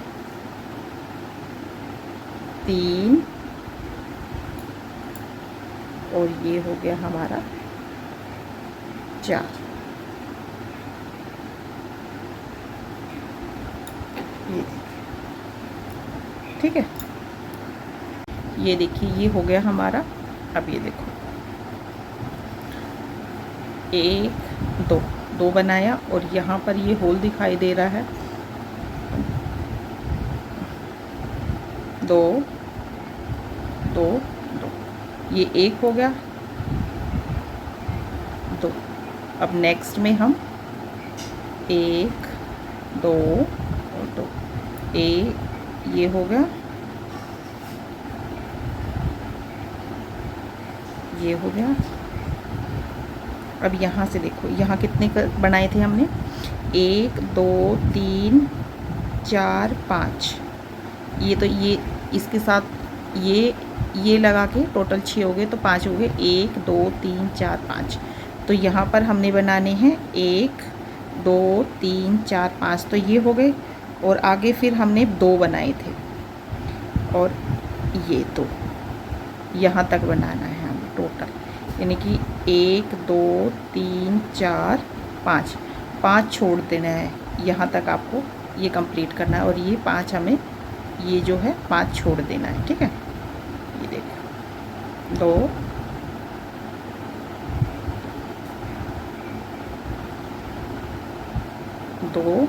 3 और ये हो गया हमारा 4। ये ठीक है, ये देखिए, ये हो गया हमारा। अब ये देखो, 1 2 2 बनाया और यहाँ पर ये होल दिखाई दे रहा है, 2 2 2, ये 1 हो गया, 2। अब नेक्स्ट में हम 1 2 और 2, ये हो गया, ये हो गया। अब यहाँ से देखो, यहाँ कितने बनाए थे हमने? 1 2 3 4 5, ये तो ये इसके साथ ये लगा के टोटल 6 हो गए, तो 5 हो गए। 1 2 3 4 5, तो यहाँ पर हमने बनाने हैं 1 2 3 4 5, तो ये हो गए। और आगे फिर हमने 2 बनाए थे और ये 2 यहाँ तक बनाना है हमें टोटल, यानी कि 1 2 3 4 5, 5 छोड़ देना है, यहाँ तक आपको ये कंप्लीट करना है। और ये 5 हमें, ये जो है 5 छोड़ देना है। ठीक है, ये देखो, 2 2,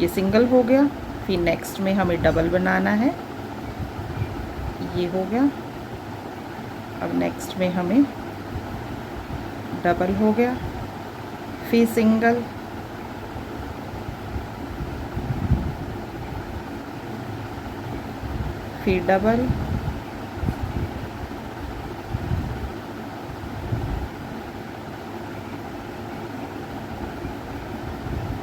ये सिंगल हो गया। फिर नेक्स्ट में हमें डबल बनाना है, ये हो गया। अब नेक्स्ट में हमें डबल हो गया, फिर सिंगल, फिर डबल,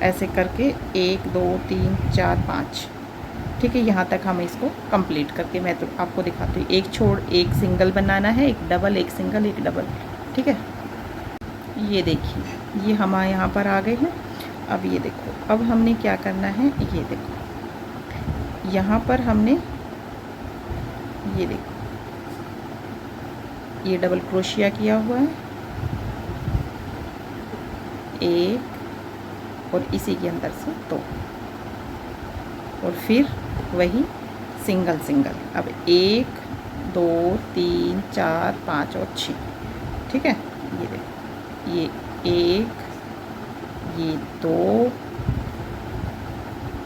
ऐसे करके 1 2 3 4 5। ठीक है, यहाँ तक हम इसको कंप्लीट करके मैं तो आपको दिखाती हूँ। एक छोड़, एक सिंगल बनाना है, एक डबल, एक सिंगल, एक डबल। ठीक है, ये देखिए, ये हमारे यहाँ पर आ गए हैं। अब ये देखो, अब हमने क्या करना है, ये देखो, यहाँ पर हमने, ये देखो, ये डबल क्रोशिया किया हुआ है, एक, और इसी के अंदर से 2, और फिर वही सिंगल सिंगल। अब 1 2 3 4 5 और 6। ठीक है, ये देखो, ये 1, ये 2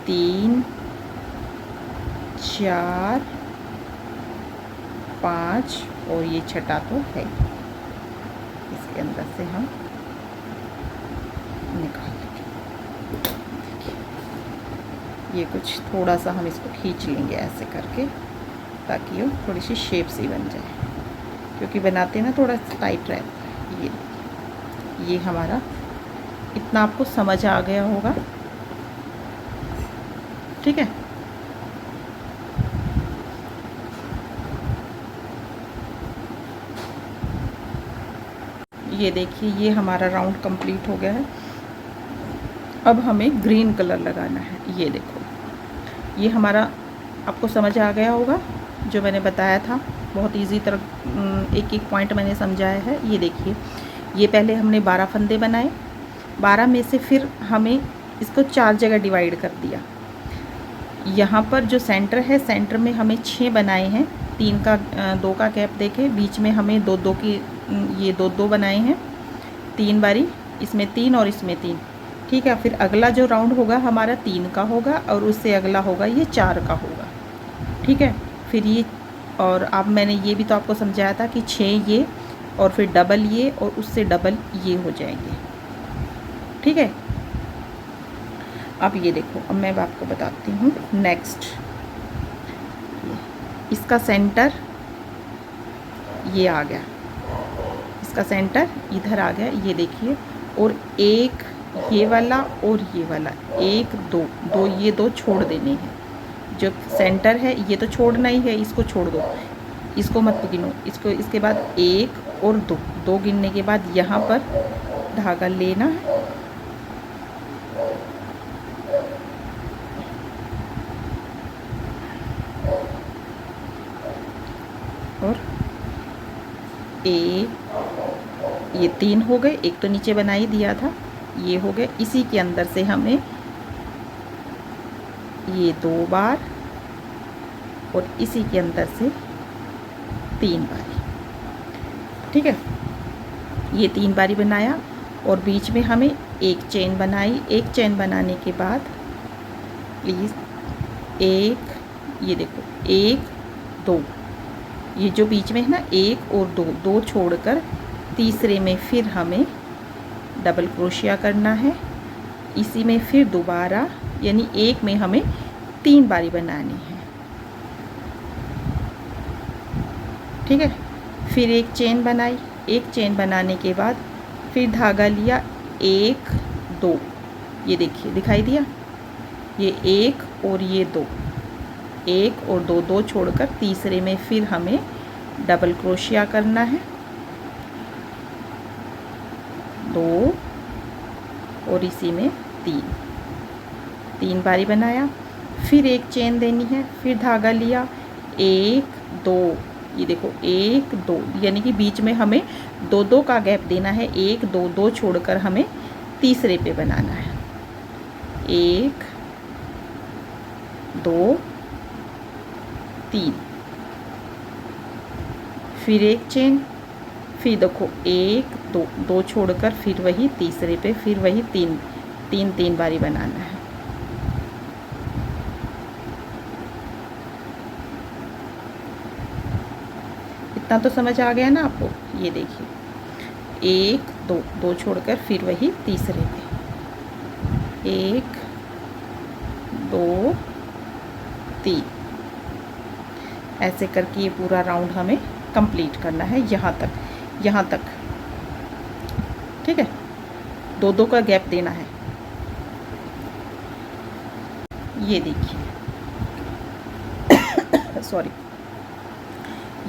3 4 5 और ये छठा तो है, इसके अंदर से हम निकाल लेंगे। देखिए, ये कुछ थोड़ा सा हम इसको खींच लेंगे ऐसे करके, ताकि वो थोड़ी सी शेप सी बन जाए, क्योंकि बनाते ना थोड़ा टाइट रहता है। ये हमारा इतना आपको समझ आ गया होगा, ठीक है। ये देखिए ये हमारा राउंड कंप्लीट हो गया है। अब हमें ग्रीन कलर लगाना है। ये देखो ये हमारा आपको समझ आ गया होगा, जो मैंने बताया था बहुत इजी तरह एक एक पॉइंट मैंने समझाया है। ये देखिए ये पहले हमने 12 फंदे बनाए, 12 में से फिर हमें इसको 4 जगह डिवाइड कर दिया। यहाँ पर जो सेंटर है, सेंटर में हमें 6 बनाए हैं, 3 का 2 का गैप देके, बीच में हमें 2-2 की ये 2-2 बनाए हैं 3 बारी, इसमें 3 और इसमें 3, ठीक है। फिर अगला जो राउंड होगा हमारा 3 का होगा और उससे अगला होगा ये 4 का होगा, ठीक है। फिर ये और अब मैंने ये भी तो आपको समझाया था कि 6 ये और फिर डबल ये और उससे डबल ये हो जाएंगे, ठीक है। अब ये देखो, अब मैं आपको बताती हूँ नेक्स्ट। इसका सेंटर ये आ गया, इसका सेंटर इधर आ गया, ये देखिए। और एक ये वाला और ये वाला, 1 2 2 ये 2 छोड़ देने हैं। जो सेंटर है ये तो छोड़ना ही है, इसको छोड़ दो, इसको मत गिनो, इसको। इसके बाद 1 और 2 2 गिनने के बाद यहाँ पर धागा लेना है और ये 3 हो गए, एक तो नीचे बना ही दिया था, ये हो गए। इसी के अंदर से हमें ये 2 बार और इसी के अंदर से 3 बारी, ठीक है। ये 3 बारी बनाया और बीच में हमें एक चेन बनाई। एक चेन बनाने के बाद प्लीज़ ये देखो 1 2, ये जो बीच में है ना 1 और 2 2 छोड़कर तीसरे में फिर हमें डबल क्रोशिया करना है। इसी में फिर दोबारा, यानी एक में हमें 3 बारी बनानी है, ठीक है। फिर एक चेन बनाई, एक चेन बनाने के बाद फिर धागा लिया 1 2, ये देखिए दिखाई दिया, ये 1 और ये 2, 1 और 2 2 छोड़कर तीसरे में फिर हमें डबल क्रोशिया करना है, 2 और इसी में 3 बारी बनाया। फिर एक चेन देनी है, फिर धागा लिया 1 2, ये देखो 1 2, यानी कि बीच में हमें 2 2 का गैप देना है, 1 2 2 छोड़कर हमें तीसरे पे बनाना है, 1 2 3। फिर एक चेन, फिर देखो 1 2 2 छोड़कर फिर वही तीसरे पे, फिर वही 3 बारी बनाना है। इतना तो समझ आ गया ना आपको। ये देखिए 1 2 2 छोड़कर फिर वही तीसरे पे, 1 2 3, ऐसे करके ये पूरा राउंड हमें कंप्लीट करना है यहाँ तक, ठीक है। 2 2 का गैप देना है। ये देखिए सॉरी,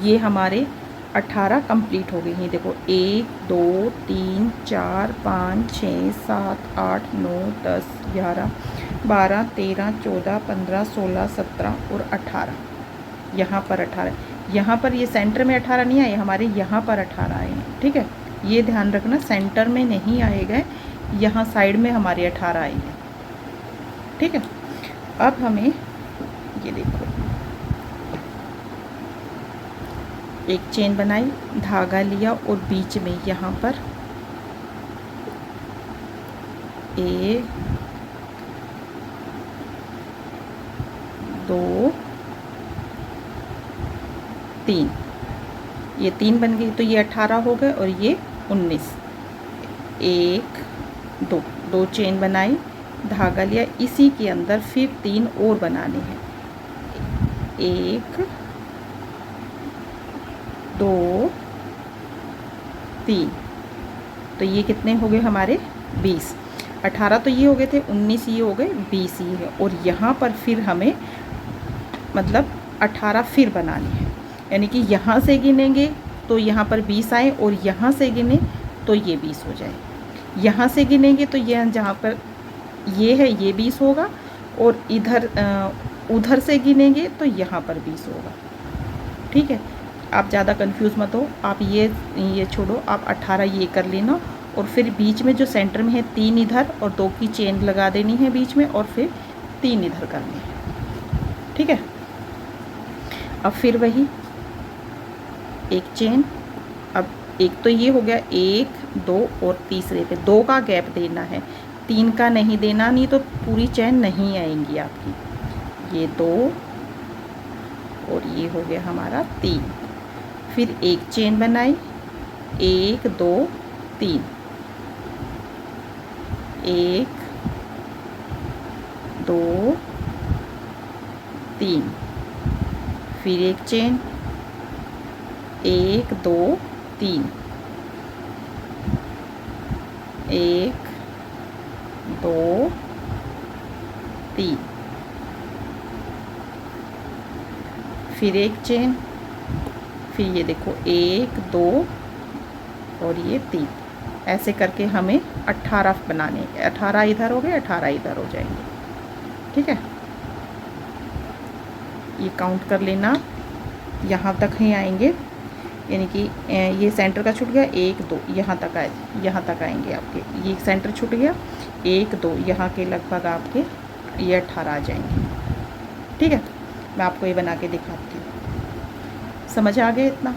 ये हमारे 18 कंप्लीट हो गए हैं। देखो 1 2 3 4 5 6 7 8 9 10 11 12 13 14 15 16 17 और 18। यहाँ पर 18, यहाँ पर ये सेंटर में 18 नहीं आए हमारे, यहाँ पर 18 आए हैं, ठीक है। ये ध्यान रखना, सेंटर में नहीं आएगा, यहाँ साइड में हमारे 18 आएंगे, ठीक है। अब हमें ये देखो एक चेन बनाई, धागा लिया और बीच में यहाँ पर 1 2 3, ये 3 बन गई, तो ये 18 हो गए और ये 19। 1 2 2 चेन बनाई, धागा लिया, इसी के अंदर फिर 3 और बनाने हैं। 1 2 3। तो ये कितने हो गए हमारे 20। 18 तो ये हो गए थे, 19 ये हो गए, 20 ये है। और यहाँ पर फिर हमें मतलब 18 फिर बनाने हैं, यानी कि यहाँ से गिनेंगे तो यहाँ पर 20 आए और यहाँ से गिने तो ये 20 हो जाए। यहाँ से गिनेंगे तो यह जहाँ पर ये है ये 20 होगा, और इधर उधर से गिनेंगे तो यहाँ पर 20 होगा। ठीक है, आप ज़्यादा कंफ्यूज मत हो, आप ये छोड़ो, आप 18 ये कर लेना, और फिर बीच में जो सेंटर में है 3 इधर और 2 की चेन लगा देनी है बीच में, और फिर 3 इधर करने हैं। ठीक है, अब फिर वही एक चेन। अब एक तो ये हो गया, 1 2 और तीसरे पे 2 का गैप देना है, 3 का नहीं देना, नहीं तो पूरी चेन नहीं आएंगी आपकी। ये 2 और ये हो गया हमारा 3। फिर एक चेन बनाई, 1 2 3, 1 2 3। फिर एक चेन, 1 2 3, 1 2 3। फिर एक चेन, फिर ये देखो 1 2 और ये 3। ऐसे करके हमें 18 बनाने, 18 इधर हो गए, 18 इधर हो जाएंगे। ठीक है, ये काउंट कर लेना, यहाँ तक ही आएंगे, यानी कि ये सेंटर का छूट गया, 1 2 यहाँ तक आए, यहाँ तक आएंगे आपके, ये सेंटर छूट गया, 1 2 यहाँ के लगभग आपके ये 18 आ जाएंगे। ठीक है, मैं आपको ये बना के दिखाती हूँ, समझ आ गया इतना।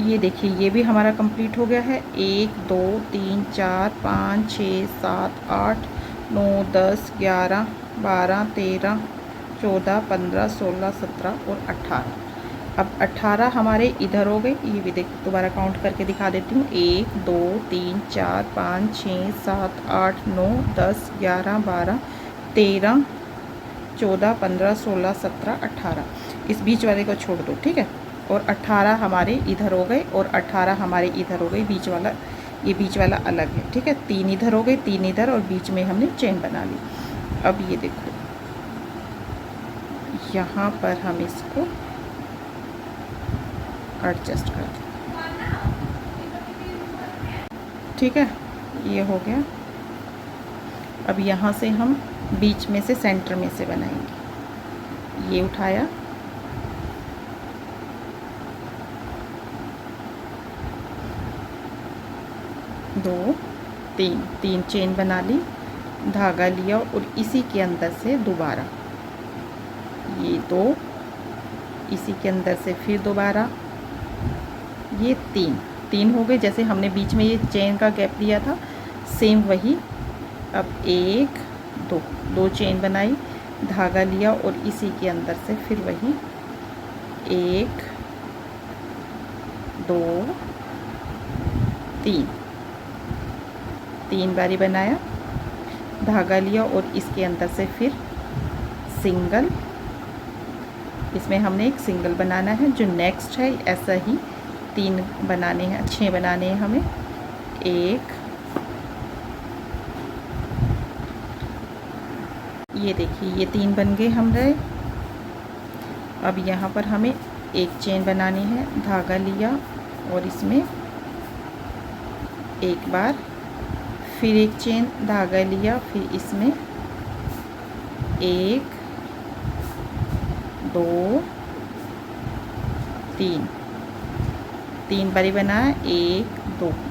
ये देखिए, ये भी हमारा कंप्लीट हो गया है। 1 2 3 4 5 6 7 8 9 10 11 12 13 14 15 16 17 और 18। अब 18 हमारे इधर हो गए, ये भी देख दोबारा काउंट करके दिखा देती हूँ। 1 2 3 4 5 6 7 8 9 10 11 12 13 14 15 16 17 18। इस बीच वाले को छोड़ दो। ठीक है, और 18 हमारे इधर हो गए और 18 हमारे इधर हो गए, बीच वाला, ये बीच वाला अलग है। ठीक है, 3 इधर हो गए, 3 इधर, और बीच में हमने चेन बना ली। अब ये देखो, यहाँ पर हम इसको एडजस्ट कर दें। ठीक है, ये हो गया। अब यहाँ से हम बीच में से, सेंटर में से बनाएंगे। ये उठाया, दो 3 चेन बना ली, धागा लिया और इसी के अंदर से दोबारा ये 2, इसी के अंदर से फिर दोबारा ये 3 हो गए, जैसे हमने बीच में ये चेन का गैप दिया था, सेम वही। अब 1 2 चेन बनाई, धागा लिया और इसी के अंदर से फिर वही 1 2 3 बारी बनाया, धागा लिया और इसके अंदर से फिर सिंगल। इसमें हमने एक सिंगल बनाना है। जो नेक्स्ट है ऐसा ही 3 बनाने हैं, 6 बनाने हैं हमें। 1, ये देखिए, ये 3 बन गए हमारे। अब यहाँ पर हमें एक चेन बनानी है, धागा लिया और इसमें एक बार, फिर एक चेन, धागा लिया, फिर इसमें 1 2 3 बारी बनाया, 1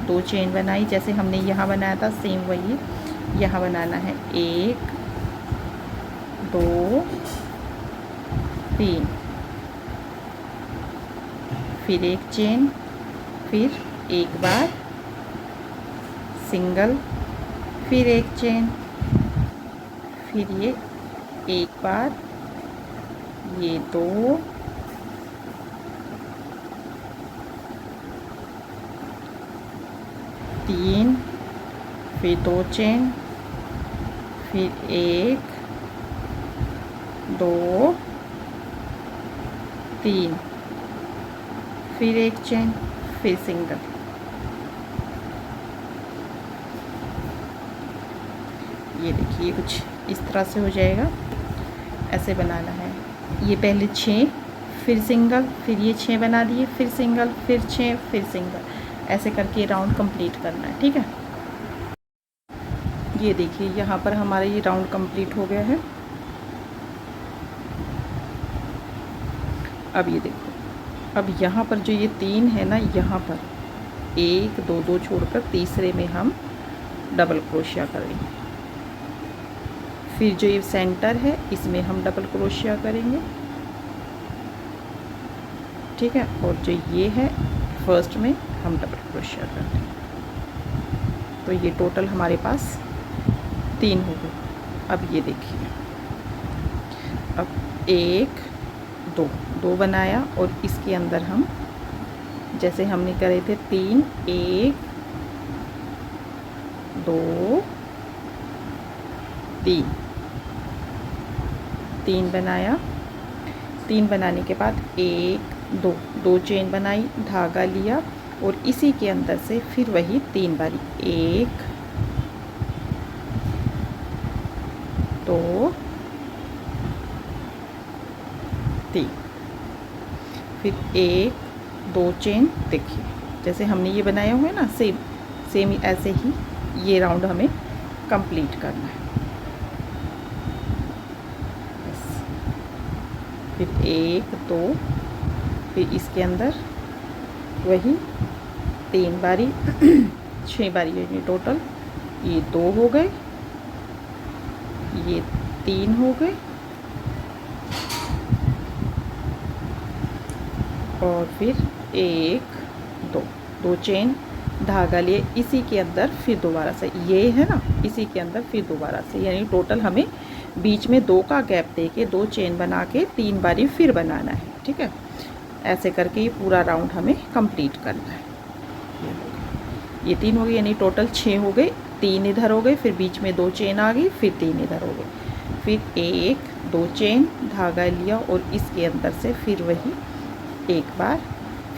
2 चेन बनाई, जैसे हमने यहाँ बनाया था सेम वही यहाँ बनाना है। 1 2 3, फिर एक चेन, फिर एक बार सिंगल, फिर एक चेन, फिर ये एक बार, ये 2 3, फिर 2 चेन, फिर 1 2 3, फिर 1 चेन, फिर सिंगल। ये देखिए कुछ इस तरह से हो जाएगा, ऐसे बनाना है। ये पहले 6, फिर सिंगल, फिर ये 6 बना दिए, फिर सिंगल, फिर 6, फिर सिंगल, ऐसे करके राउंड कंप्लीट करना है। ठीक है, ये देखिए यहाँ पर हमारा ये राउंड कंप्लीट हो गया है। अब ये देखो, अब यहाँ पर जो ये 3 है ना, यहाँ पर 1 2 2 छोड़कर तीसरे में हम डबल क्रोशिया करेंगे। फिर जो ये सेंटर है इसमें हम डबल क्रोशिया करेंगे। ठीक है, और जो ये है फर्स्ट में हम डबल क्रोशिया करते हैं। तो ये टोटल हमारे पास 3 हो गए। अब ये देखिए, अब 1 2 2 बनाया और इसके अंदर हम जैसे हमने करे थे 3 1 2 3 बनाया। 3 बनाने के बाद 1 2 2 चेन बनाई, धागा लिया और इसी के अंदर से फिर वही 3 बारी 1 2 3, फिर 1 2 चेन। देखिए जैसे हमने ये बनाया हुआ है ना, सेम ऐसे ही ये राउंड हमें कंप्लीट करना है। बस फिर 1 2, फिर इसके अंदर वही 3 बारी 6 बारी है टोटल। ये 2 हो गए, ये 3 हो गए और फिर 1 2 2 चेन, धागा लिए इसी के अंदर फिर दोबारा से, ये है ना इसी के अंदर फिर दोबारा से, यानी टोटल हमें बीच में 2 का गैप देके 2 चेन बना के 3 बारी फिर बनाना है। ठीक है, ऐसे करके ये पूरा राउंड हमें कंप्लीट करना है। ये 3 हो गए, यानी टोटल 6 हो गए। 3 इधर हो गए, फिर बीच में 2 चेन आ गई, फिर 3 इधर हो गए, फिर 1 2 चेन, धागा लिया और इसके अंदर से फिर वही एक बार,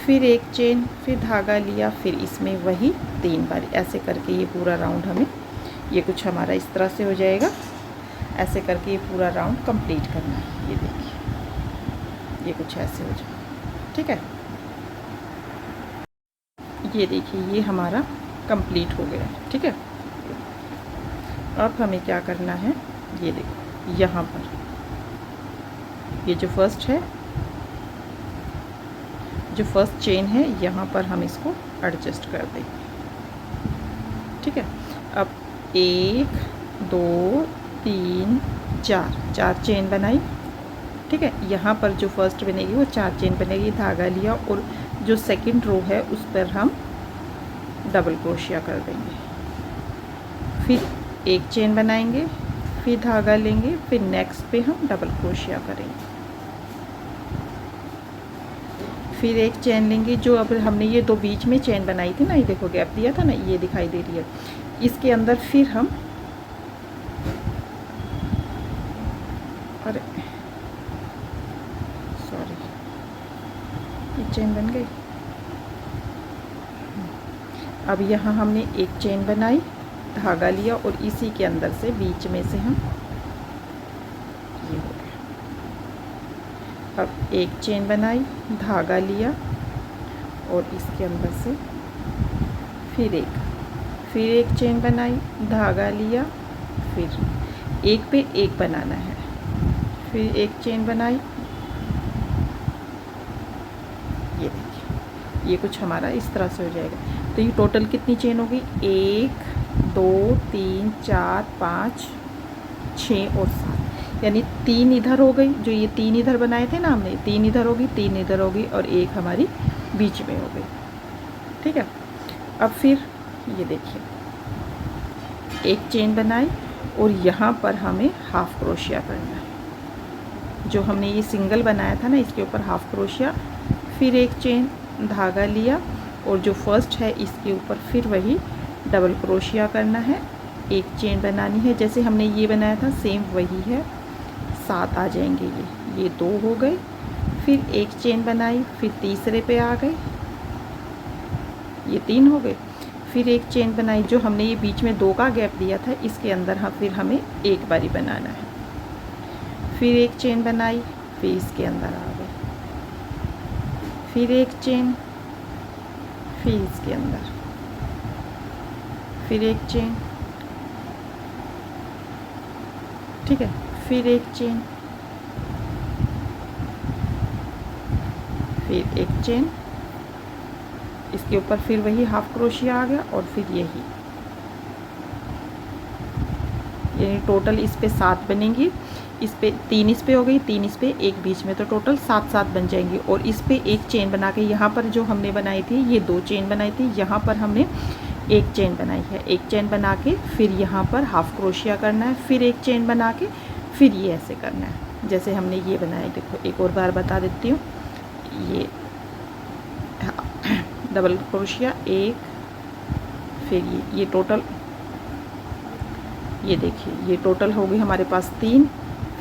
फिर 1 चेन, फिर धागा लिया, फिर इसमें वही 3 बार। ऐसे करके ये पूरा राउंड हमें, ये कुछ हमारा इस तरह से हो जाएगा। ऐसे करके ये पूरा राउंड कंप्लीट करना है। ये देखिए ये कुछ ऐसे हो जाएगा। ठीक है, ये देखिए ये हमारा कंप्लीट हो गया है। ठीक है, अब हमें क्या करना है, ये देखो यहाँ पर ये जो फर्स्ट है, जो फर्स्ट चेन है यहाँ पर हम इसको एडजस्ट कर देंगे। ठीक है, अब 1 2 3 4 चेन बनाई। ठीक है, यहाँ पर जो फर्स्ट बनेगी वो 4 चेन बनेगी, धागा लिया और जो सेकंड रो है उस पर हम डबल क्रोशिया कर देंगे। फिर 1 चेन बनाएंगे, फिर धागा लेंगे, फिर नेक्स्ट पे हम डबल क्रोशिया करेंगे। फिर 1 चेन लेंगे, जो अब हमने ये 2 बीच में चेन बनाई थी ना, ये देखो गैप दिया था ना, ये दिखाई दे रही है। इसके अंदर फिर हम, अरे सॉरी, ये चेन बन गई। अब यहाँ हमने 1 चेन बनाई, धागा लिया और इसी के अंदर से बीच में से हम, ये हो गया। अब 1 चेन बनाई, धागा लिया और इसके अंदर से फिर 1 चेन बनाई, धागा लिया, फिर 1 पे 1 बनाना है, फिर 1 चेन बनाई। ये देखिए ये कुछ हमारा इस तरह से हो जाएगा। तो ये टोटल कितनी चेन होगी, 1 2 3 4 5 6 और 7, यानी 3 इधर हो गई। जो ये 3 इधर बनाए थे ना हमने, 3 इधर होगी, 3 इधर होगी और 1 हमारी बीच में हो गई। ठीक है, अब फिर ये देखिए 1 चेन बनाई और यहाँ पर हमें हाफ क्रोशिया करना है। जो हमने ये सिंगल बनाया था ना, इसके ऊपर हाफ क्रोशिया, फिर 1 चेन, धागा लिया और जो फर्स्ट है इसके ऊपर फिर वही डबल क्रोशिया करना है एक चेन बनानी है। जैसे हमने ये बनाया था सेम वही है, 7 आ जाएंगे ये 2 हो गए। फिर एक चेन बनाई, फिर तीसरे पे आ गए, ये 3 हो गए। फिर एक चेन बनाई, जो हमने ये बीच में 2 का गैप दिया था इसके अंदर फिर हमें एक बारी बनाना है। फिर एक चेन बनाई, फिर इसके अंदर आ गए, फिर एक चेन, फिर इसके अंदर, फिर एक चेन, ठीक है, फिर एक चेन, फिर एक चेन, इसके ऊपर फिर वही हाफ क्रोशिया आ गया और फिर यही, यानी टोटल इस पे 7 बनेंगी। इस पे 3 इस पे हो गई, 3 इस पे, एक बीच में, तो टोटल 7 बन जाएंगी। और इस पे एक चेन बना के यहाँ पर जो हमने बनाई थी ये 2 चेन बनाई थी, यहाँ पर हमने एक चेन बनाई है। एक चेन बना के फिर यहाँ पर हाफ क्रोशिया करना है, फिर एक चेन बना के फिर ये ऐसे करना है जैसे हमने ये बनाया। देखो एक और बार बता देती हूँ, ये डबल क्रोशिया एक, फिर ये टोटल, ये देखिए ये टोटल हो गई हमारे पास 3।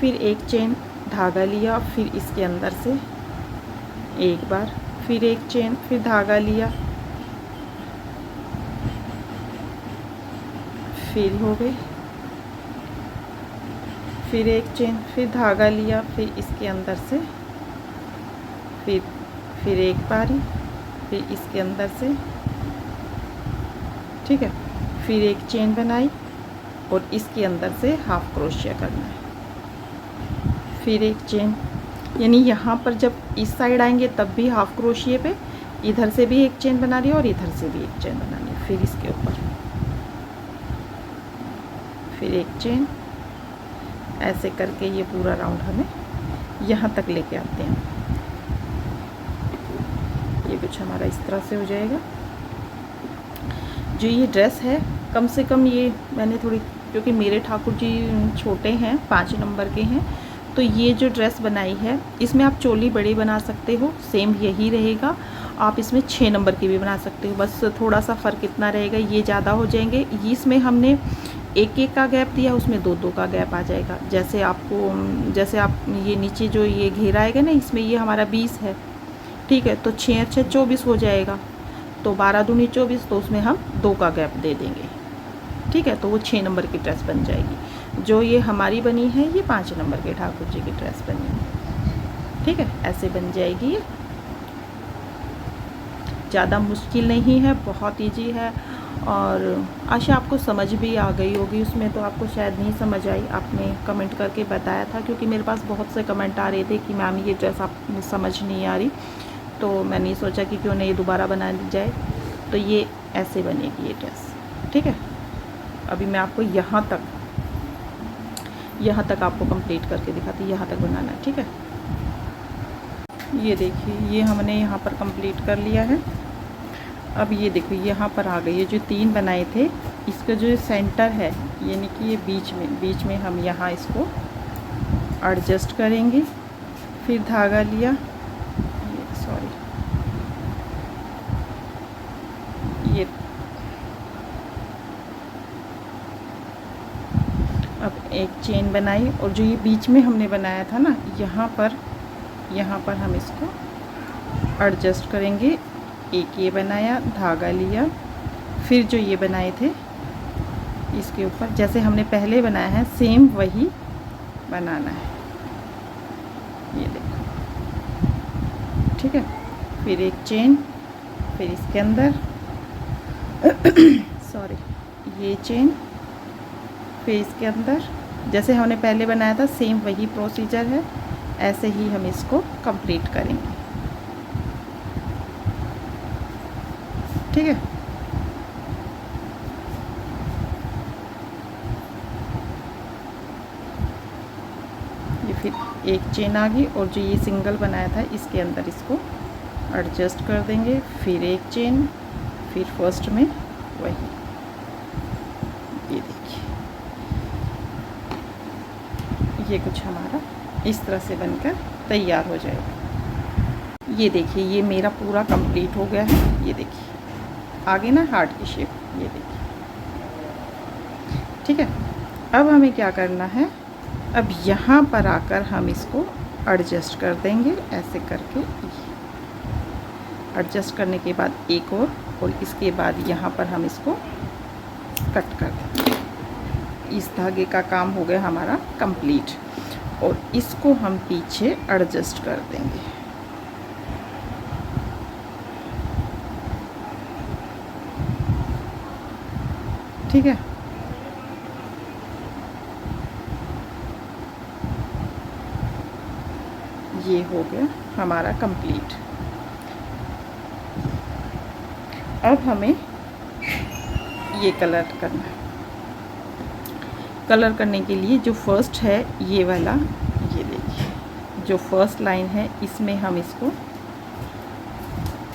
फिर एक चेन, धागा लिया, फिर इसके अंदर से एक बार, फिर एक चेन, फिर धागा लिया, फिर हो गई, फिर एक चेन, फिर धागा लिया, फिर इसके अंदर से, फिर एक बारी, फिर इसके अंदर से, ठीक है, फिर एक चेन बनाई और इसके अंदर से हाफ क्रोशिया करना है, फिर एक चेन, यानी यहाँ पर जब इस साइड आएंगे तब भी हाफ क्रोशिया पे, इधर से भी एक चेन बना रही है और इधर से भी एक चेन बनानी है, फिर इसके ऊपर फिर एक चेन, ऐसे करके ये पूरा राउंड हमें यहाँ तक लेके आते हैं। ये कुछ हमारा इस तरह से हो जाएगा। जो ये ड्रेस है कम से कम ये मैंने थोड़ी, क्योंकि मेरे ठाकुर जी छोटे हैं, 5 नंबर के हैं, तो ये जो ड्रेस बनाई है इसमें आप चोली बड़ी बना सकते हो, सेम यही रहेगा। आप इसमें 6 नंबर की भी बना सकते हो, बस थोड़ा सा फ़र्क इतना रहेगा, ये ज़्यादा हो जाएंगे। इसमें हमने 1-1 का गैप दिया, उसमें 2-2 का गैप आ जाएगा। जैसे आप ये नीचे जो ये घेरा आएगा ना, इसमें ये हमारा 20 है, ठीक है, तो 6 × 24 हो जाएगा, तो 12 दूनी 24, तो उसमें हम 2 का गैप दे देंगे, ठीक है, तो वो 6 नंबर की ड्रेस बन जाएगी। जो ये हमारी बनी है ये 5 नंबर के ठाकुर जी की ड्रेस बनी है, ठीक है, ऐसे बन जाएगी। ये ज़्यादा मुश्किल नहीं है, बहुत ईजी है, और आशा आपको समझ भी आ गई होगी। उसमें तो आपको शायद नहीं समझ आई, आपने कमेंट करके बताया था, क्योंकि मेरे पास बहुत से कमेंट आ रहे थे कि मैम ये ड्रेस आप समझ नहीं आ रही, तो मैंने सोचा कि क्यों नहीं दोबारा बना दी जाए। तो ये ऐसे बनेगी ये ड्रेस, ठीक है। अभी मैं आपको यहाँ तक आपको कंप्लीट करके दिखाती, यहाँ तक बनाना है, ठीक है। ये देखिए ये हमने यहाँ पर कंप्लीट कर लिया है। अब ये देखो यहाँ पर आ गई, ये जो 3 बनाए थे इसका जो सेंटर है, यानी कि ये बीच में हम यहाँ इसको एडजस्ट करेंगे। फिर धागा लिया, ये अब एक चेन बनाई, और जो ये बीच में हमने बनाया था ना, यहाँ पर हम इसको एडजस्ट करेंगे। एक ये बनाया, धागा लिया, फिर जो ये बनाए थे इसके ऊपर जैसे हमने पहले बनाया है सेम वही बनाना है, ये देखो, ठीक है। फिर एक चेन, फिर इसके अंदर ये चेन, फिर इसके अंदर जैसे हमने पहले बनाया था सेम वही प्रोसीजर है, ऐसे ही हम इसको कंप्लीट करेंगे, ठीक है। ये फिर एक चेन आ गई, और जो ये सिंगल बनाया था इसके अंदर इसको एडजस्ट कर देंगे। फिर एक चेन, फिर फर्स्ट में वही, ये देखिए ये कुछ हमारा इस तरह से बनकर तैयार हो जाएगा। ये देखिए ये मेरा पूरा कंप्लीट हो गया है, ये देखिए आगे ना हार्ट की शेप, ये देखिए। ठीक है। अब हमें क्या करना है, अब यहाँ पर आकर हम इसको एडजस्ट कर देंगे ऐसे करके। एडजस्ट करने के बाद एक और इसके बाद यहाँ पर हम इसको कट कर देंगे। इस धागे का काम हो गया हमारा कंप्लीट। और इसको हम पीछे एडजस्ट कर देंगे। ठीक है। ये हो गया हमारा कंप्लीट। अब हमें ये कलर करना है। कलर करने के लिए जो फर्स्ट है ये वाला, ये देखिए जो फर्स्ट लाइन है इसमें हम इसको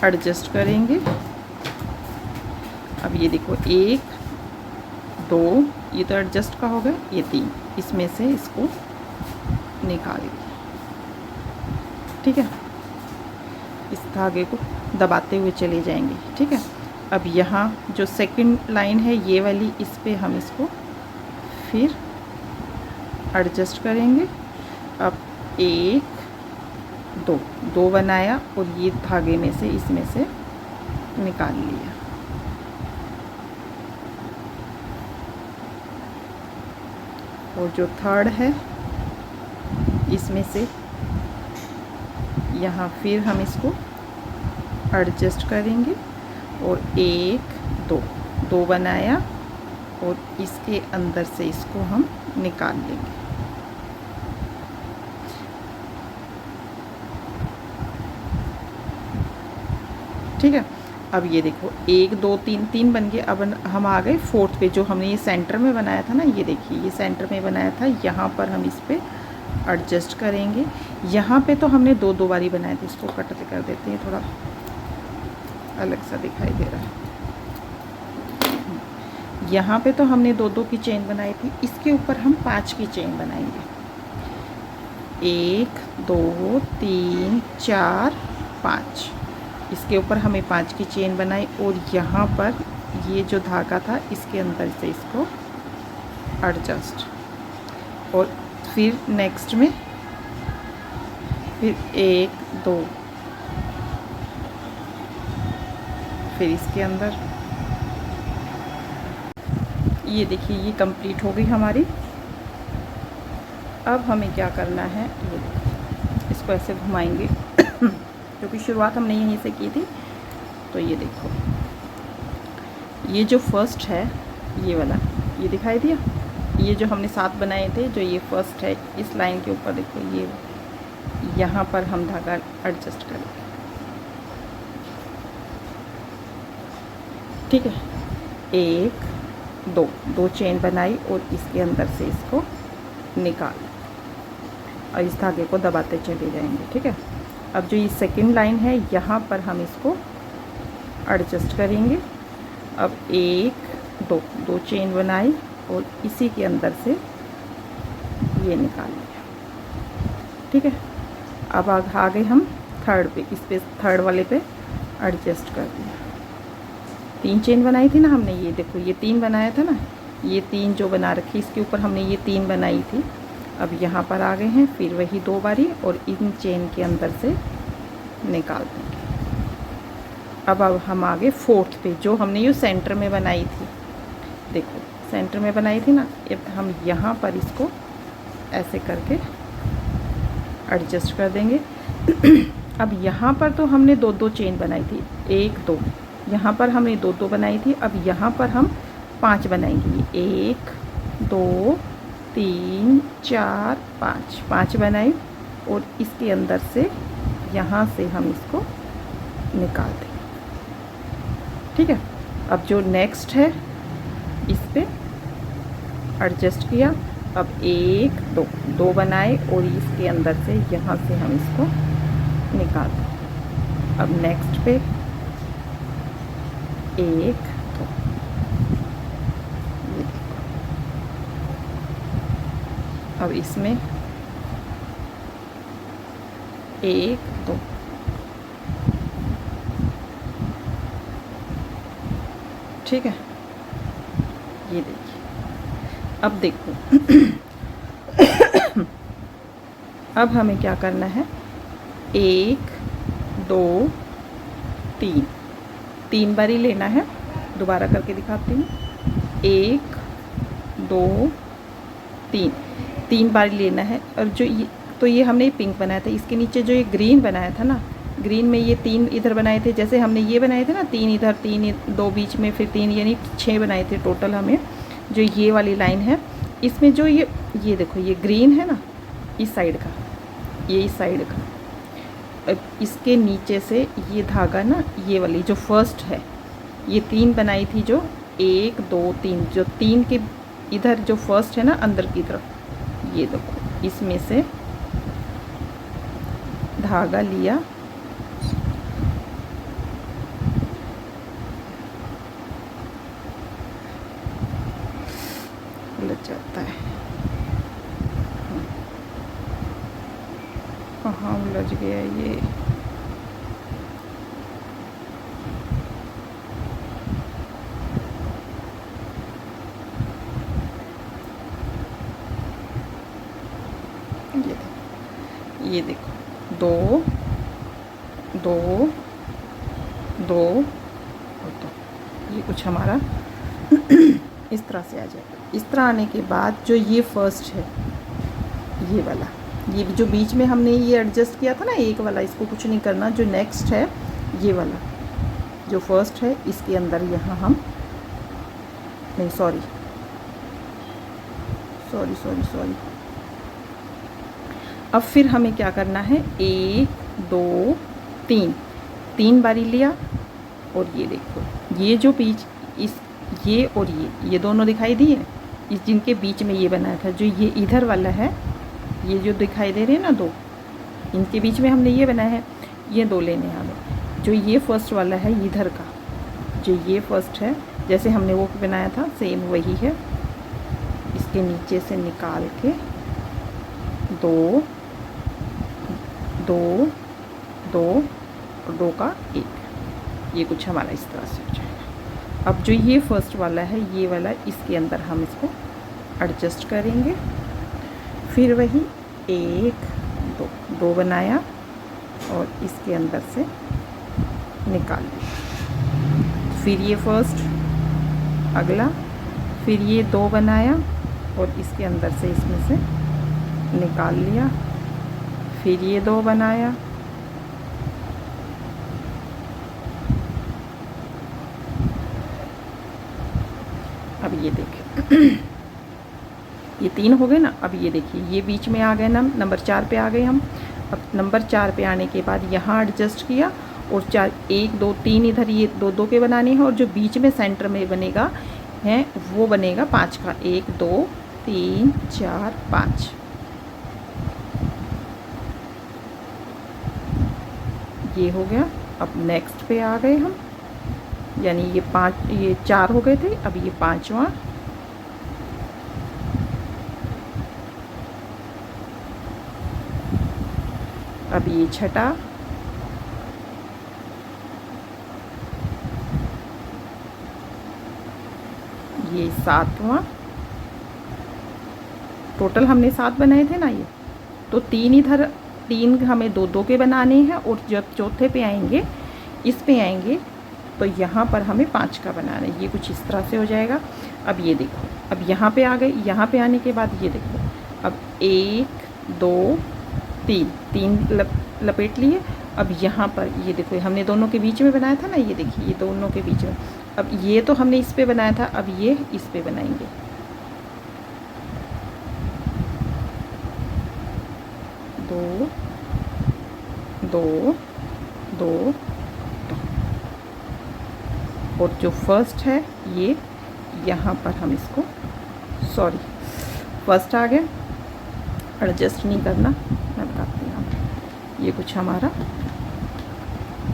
एडजस्ट करेंगे। अब ये देखो 1 2, ये तो एडजस्ट का हो गया, ये 3, इसमें से इसको निकालेंगे। ठीक है। इस धागे को दबाते हुए चले जाएंगे। ठीक है। अब यहाँ जो सेकंड लाइन है ये वाली, इस पे हम इसको फिर एडजस्ट करेंगे। अब 1 2 2 बनाया और ये धागे में से इसमें से निकाल लिया। और जो थर्ड है इसमें से यहाँ फिर हम इसको एडजस्ट करेंगे और 1 2 2 बनाया और इसके अंदर से इसको हम निकाल लेंगे। ठीक है। अब ये देखो 1 2 3 3 बन गए। अब हम आ गए फोर्थ पे, जो हमने ये सेंटर में बनाया था ना, ये देखिए ये सेंटर में बनाया था। यहाँ पर हम इस पे एडजस्ट करेंगे। यहाँ पे तो हमने 2 बारी बनाए थे, इसको कट कर देते हैं, थोड़ा अलग सा दिखाई दे रहा है। यहाँ पे तो हमने 2 की चेन बनाई थी, इसके ऊपर हम 5 की चेन बनाएंगे। 1 2 3 4 5, इसके ऊपर हमें 5 की चेन बनाई और यहाँ पर ये जो धागा था इसके अंदर से इसको एडजस्ट। और फिर नेक्स्ट में फिर 1 2, फिर इसके अंदर। ये देखिए ये कंप्लीट हो गई हमारी। अब हमें क्या करना है, इसको ऐसे घुमाएंगे क्योंकि शुरुआत हमने यहीं से की थी। तो ये देखो ये जो फर्स्ट है ये वाला, ये दिखाई दिया, ये जो हमने 7 बनाए थे, जो ये फर्स्ट है इस लाइन के ऊपर देखो, ये यहाँ पर हम धागा एडजस्ट करेंगे। ठीक है। 1 2 2 चेन बनाई और इसके अंदर से इसको निकाल और इस धागे को दबाते चले जाएंगे। ठीक है। अब जो ये सेकंड लाइन है यहाँ पर हम इसको एडजस्ट करेंगे। अब 1 2 2 चेन बनाई और इसी के अंदर से ये निकाल लिया। ठीक है। अब आ गए हम थर्ड पे, इस पे थर्ड वाले पे एडजस्ट कर दिया। 3 चेन बनाई थी ना हमने, ये देखो ये 3 बनाया था ना, ये 3 जो बना रखी इसके ऊपर हमने ये 3 बनाई थी। अब यहाँ पर आ गए हैं, फिर वही 2 बारी और इन चेन के अंदर से निकाल देंगे। अब हम आ गए फोर्थ पे, जो हमने ये सेंटर में बनाई थी। देखो सेंटर में बनाई थी ना, हम यहाँ पर इसको ऐसे करके एडजस्ट कर देंगे। अब यहाँ पर तो हमने 2 चेन बनाई थी, 1 2, यहाँ पर हमने 2 बनाई थी। अब यहाँ पर हम 5 बनाएंगे, 1 2 3 4 5 बनाई और इसके अंदर से यहाँ से हम इसको निकाल दें। ठीक है। अब जो नेक्स्ट है इस पे एडजस्ट किया। अब 1 2 2 बनाए और इसके अंदर से यहाँ से हम इसको निकाल दें। अब नेक्स्ट पे 1 2, अब इसमें 1 2, ठीक है। ये देखिए अब देखो अब हमें क्या करना है, 1 2 3, 3 बारी लेना है। दोबारा करके दिखाती हूँ, 1 2 3, 3 बारी लेना है। और जो ये हमने पिंक बनाया था, इसके नीचे जो ये ग्रीन बनाया था ना, ग्रीन में ये 3 इधर बनाए थे, जैसे हमने ये बनाए थे ना, 3 इधर 3 2 बीच में, फिर 3, यानी 6 बनाए थे टोटल हमें। जो ये वाली लाइन है, इसमें जो ये देखो, ये ग्रीन है ना इस साइड का, ये इस साइड का, अब इसके नीचे से ये धागा ना, ये वाली जो फर्स्ट है, ये 3 बनाई थी, जो 1 2 3, जो 3 के इधर जो फर्स्ट है ना अंदर की तरफ, ये देखो इसमें से धागा लिया, उलझ जाता है, कहाँ उलझ गया ये, ये देखो 2 2 2 और 2, ये कुछ हमारा इस तरह से आ जाएगा। इस तरह आने के बाद जो ये फर्स्ट है, ये वाला, ये जो बीच में हमने ये एडजस्ट किया था ना एक वाला, इसको कुछ नहीं करना। जो नेक्स्ट है ये वाला, जो फर्स्ट है, इसके अंदर यहाँ हम नहीं, सॉरी, अब फिर हमें क्या करना है, 1 2 3, 3 बारी लिया। और ये देखो, ये जो बीच इस ये और ये दोनों दिखाई दिए, इस जिनके बीच में ये बनाया था, जो ये इधर वाला है, ये जो दिखाई दे रहे हैं ना 2, इनके बीच में हमने ये बनाया है, ये 2 लेने हैं हमें। जो ये फर्स्ट वाला है इधर का, जो ये फर्स्ट है, जैसे हमने वो बनाया था सेम वही है, इसके नीचे से निकाल के 2 2 2 और 2 का 1, ये कुछ हमारा इस तरह से हो जाएगा। अब जो ये फर्स्ट वाला है, ये वाला, इसके अंदर हम इसको एडजस्ट करेंगे। फिर वही 1 2 2 बनाया और इसके अंदर से निकाल लिया। फिर ये फर्स्ट, अगला, फिर ये 2 बनाया और इसके अंदर से इसमें से निकाल लिया। फिर ये 2 बनाया, अब ये देखिए ये 3 हो गए ना। अब ये देखिए, ये बीच में आ गए ना, नंबर 4 पे आ गए हम। अब नंबर 4 पे आने के बाद यहाँ एडजस्ट किया और 4 1 2 3 इधर ये 2 2 के बनाने हैं, और जो बीच में सेंटर में बनेगा है वो बनेगा 5 का, 1 2 3 4 5। ये हो गया। अब नेक्स्ट पे आ गए हम, यानी ये 5, ये 4 हो गए थे, अब ये 5वां, अब ये 6ठा, ये 7वां, टोटल हमने 7 बनाए थे ना ये, तो 3 इधर, 3 हमें 2 2 के बनाने हैं, और जब चौथे पे आएंगे, इस पे आएंगे, तो यहाँ पर हमें 5 का बनाना है। ये कुछ इस तरह से हो जाएगा। अब ये देखो, अब यहाँ पे आ गए, यहाँ पे आने के बाद ये देखो, अब 1 2 3, 3 लपेट लिए। अब यहाँ पर ये देखो, हमने दोनों के बीच में बनाया था ना, ये देखिए, ये दोनों के बीच में। अब ये तो हमने इस पे बनाया था, अब ये इस पे बनाएंगे। दो दो दो, और जो फर्स्ट है ये, यहाँ पर हम इसको, सॉरी फर्स्ट आ गया, एडजस्ट नहीं करना, मैं बताती हूँ। ये कुछ हमारा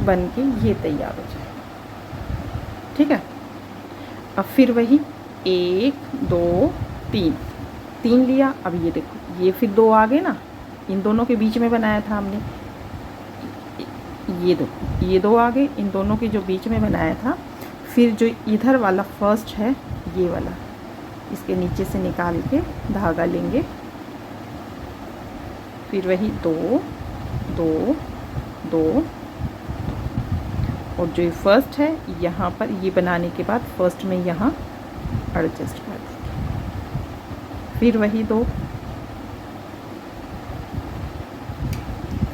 बन के ये तैयार हो जाएगा, ठीक है। अब फिर वही 1 2 3, 3 लिया। अब ये देखो, ये फिर 2 आ गए ना, इन दोनों के बीच में बनाया था हमने, ये देखो, ये 2 आ गए, इन दोनों के जो बीच में बनाया था। फिर जो इधर वाला फर्स्ट है, ये वाला, इसके नीचे से निकाल के धागा लेंगे, फिर वही 2 2 2, और जो फर्स्ट है यहाँ पर ये बनाने के बाद फर्स्ट में यहाँ एडजस्ट कर देंगे, फिर वही 2,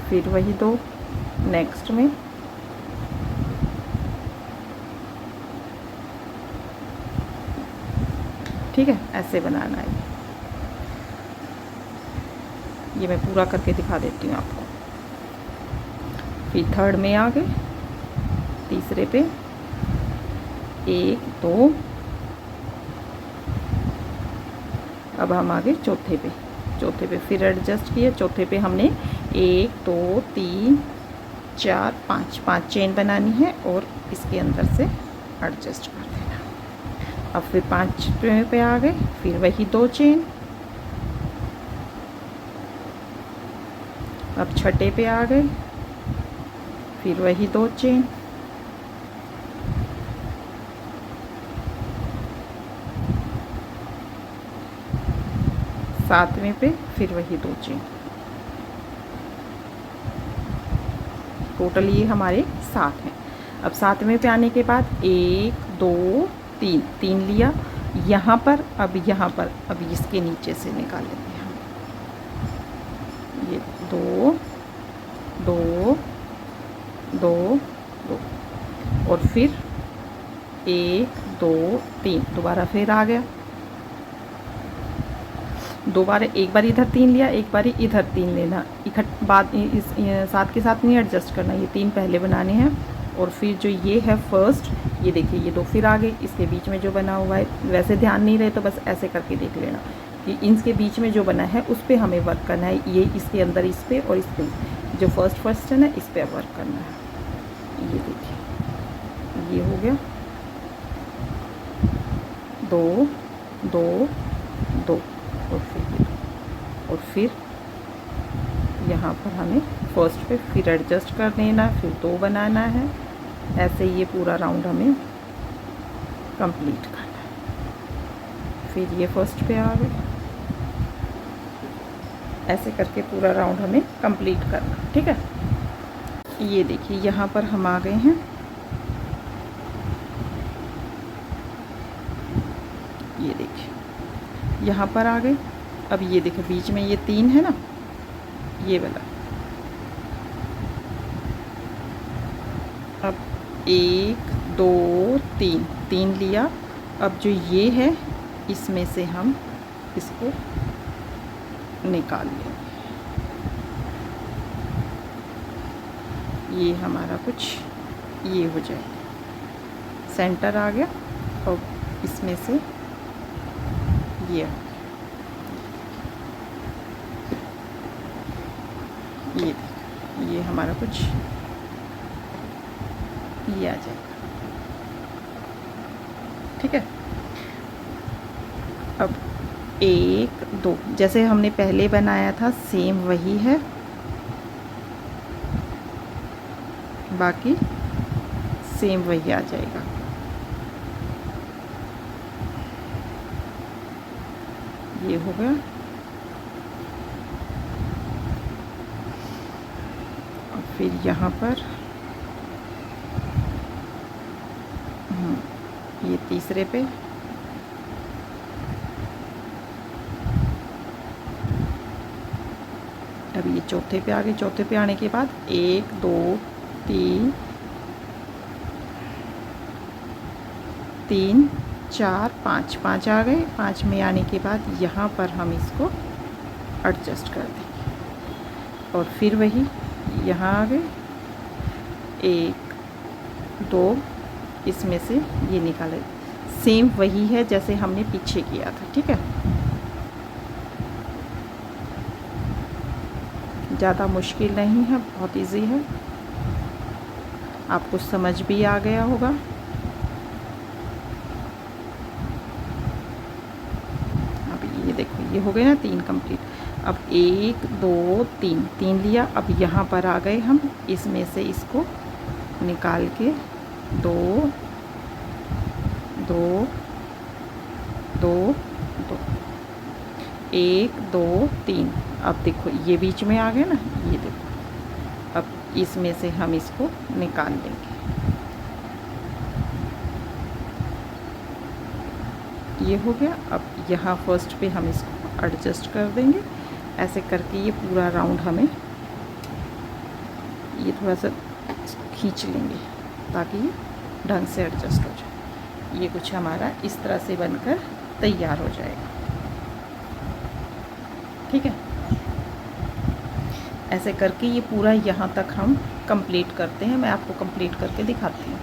फिर वही 2 नेक्स्ट में, ठीक है। ऐसे बनाना है, ये मैं पूरा करके दिखा देती हूँ आपको। फिर थर्ड में आ गए, तीसरे पे 1 2, अब हम आ गए चौथे पे फिर एडजस्ट किए। चौथे पे हमने 1 2 3 4 5 चेन बनानी है और इसके अंदर से एडजस्ट कर देना। अब फिर 5वें पे आ गए, फिर वही 2 चेन। अब छठे पे आ गए, फिर वही 2 चेन। सातवें पे फिर वही 2 चेन। टोटल ये हमारे 7 हैं। अब 7वें पे आने के बाद 1 2 3 लिया यहाँ पर, अब यहाँ पर, अब इसके नीचे से निकाल लेंगे हम, ये 2 2 2 2, और फिर 1 2 3 दोबारा फिर आ गया, दोबारा एक बार इधर 3 लिया, एक बार इधर 3 लेना, इकट्ठ बाद इस साथ के साथ नहीं एडजस्ट करना, ये 3 पहले बनाने हैं। और फिर जो ये है फर्स्ट, ये देखिए ये 2 फिर आ गए, इसके बीच में जो बना हुआ है, वैसे ध्यान नहीं रहे तो बस ऐसे करके देख लेना कि इनके बीच में जो बना है उस पर हमें वर्क करना है। ये इसके अंदर इस पर और इस पर, जो फर्स्ट है ना, इस पर वर्क करना है। ये देखिए ये हो गया 2 2 2, और फिर यहाँ पर हमें फर्स्ट पे फिर एडजस्ट कर देना, फिर 2 बनाना है। ऐसे ये पूरा राउंड हमें कंप्लीट करना है। फिर ये फर्स्ट पे आ गए, ऐसे करके पूरा राउंड हमें कंप्लीट करना, ठीक है। ये देखिए यहाँ पर हम आ गए हैं, ये देखिए यहाँ पर आ गए। अब ये देखो बीच में ये 3 है ना, ये वाला, अब 1 2 3 लिया। अब जो ये है इसमें से हम इसको निकाल लेंगे, ये हमारा कुछ ये हो जाएगा, सेंटर आ गया, और इसमें से ये ये हमारा कुछ ये आ जाएगा, ठीक है। अब 1 2 जैसे हमने पहले बनाया था सेम वही है, बाकी सेम वही आ जाएगा। ये हो गया, और फिर यहाँ पर ये तीसरे पे, अब ये चौथे पे आ गए। चौथे पे आने के बाद 1 2 3 3 4 5 आ गए। 5 में आने के बाद यहाँ पर हम इसको एडजस्ट कर देंगे, और फिर वही यहाँ आ गए 1 2, इसमें से ये निकाले, सेम वही है जैसे हमने पीछे किया था, ठीक है। ज़्यादा मुश्किल नहीं है, बहुत इजी है, आपको समझ भी आ गया होगा। अब ये देखो ये हो गए ना 3 कंप्लीट। अब 1 2 3 लिया, अब यहाँ पर आ गए हम, इसमें से इसको निकाल के 2 2 2 1 2 3। अब देखो ये बीच में आ गया ना, ये देखो। अब इसमें से हम इसको निकाल लेंगे। ये हो गया। अब यहाँ फर्स्ट पे हम इसको एडजस्ट कर देंगे। ऐसे करके ये पूरा राउंड हमें ये थोड़ा सा खींच लेंगे ताकि ये ढंग से एडजस्ट हो जाए। ये कुछ हमारा इस तरह से बनकर तैयार हो जाएगा। ठीक है, ऐसे करके ये पूरा यहाँ तक हम कंप्लीट करते हैं। मैं आपको कंप्लीट करके दिखाती हूँ।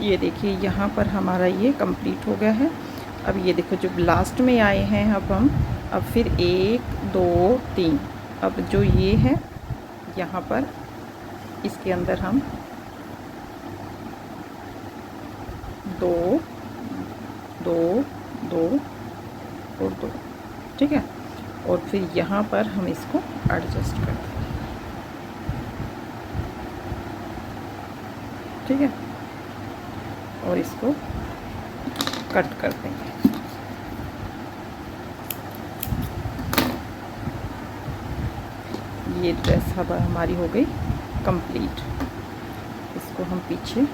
ये देखिए यहाँ पर हमारा ये कंप्लीट हो गया है। अब ये देखो जो लास्ट में आए हैं अब फिर 1 2 3। अब जो ये है यहाँ पर इसके अंदर हम 2 2 2 और 2, ठीक है। और फिर यहाँ पर हम इसको एडजस्ट कर देंगे, ठीक है, और इसको कट कर देंगे। ये ड्रेस अब हमारी हो गई कंप्लीट। इसको हम पीछे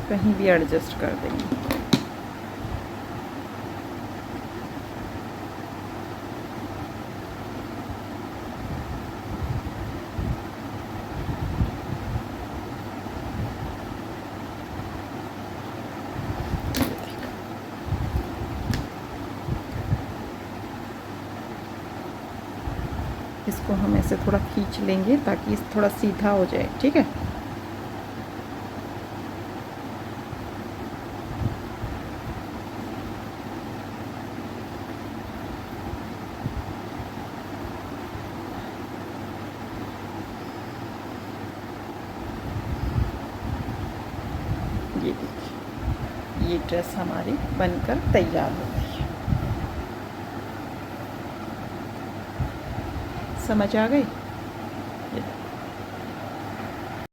कहीं भी एडजस्ट कर देंगे। इसको हम ऐसे थोड़ा खींच लेंगे ताकि इस थोड़ा सीधा हो जाए, ठीक है। ये देखिए ये ड्रेस हमारी बनकर तैयार हो गई है। समझ आ गई।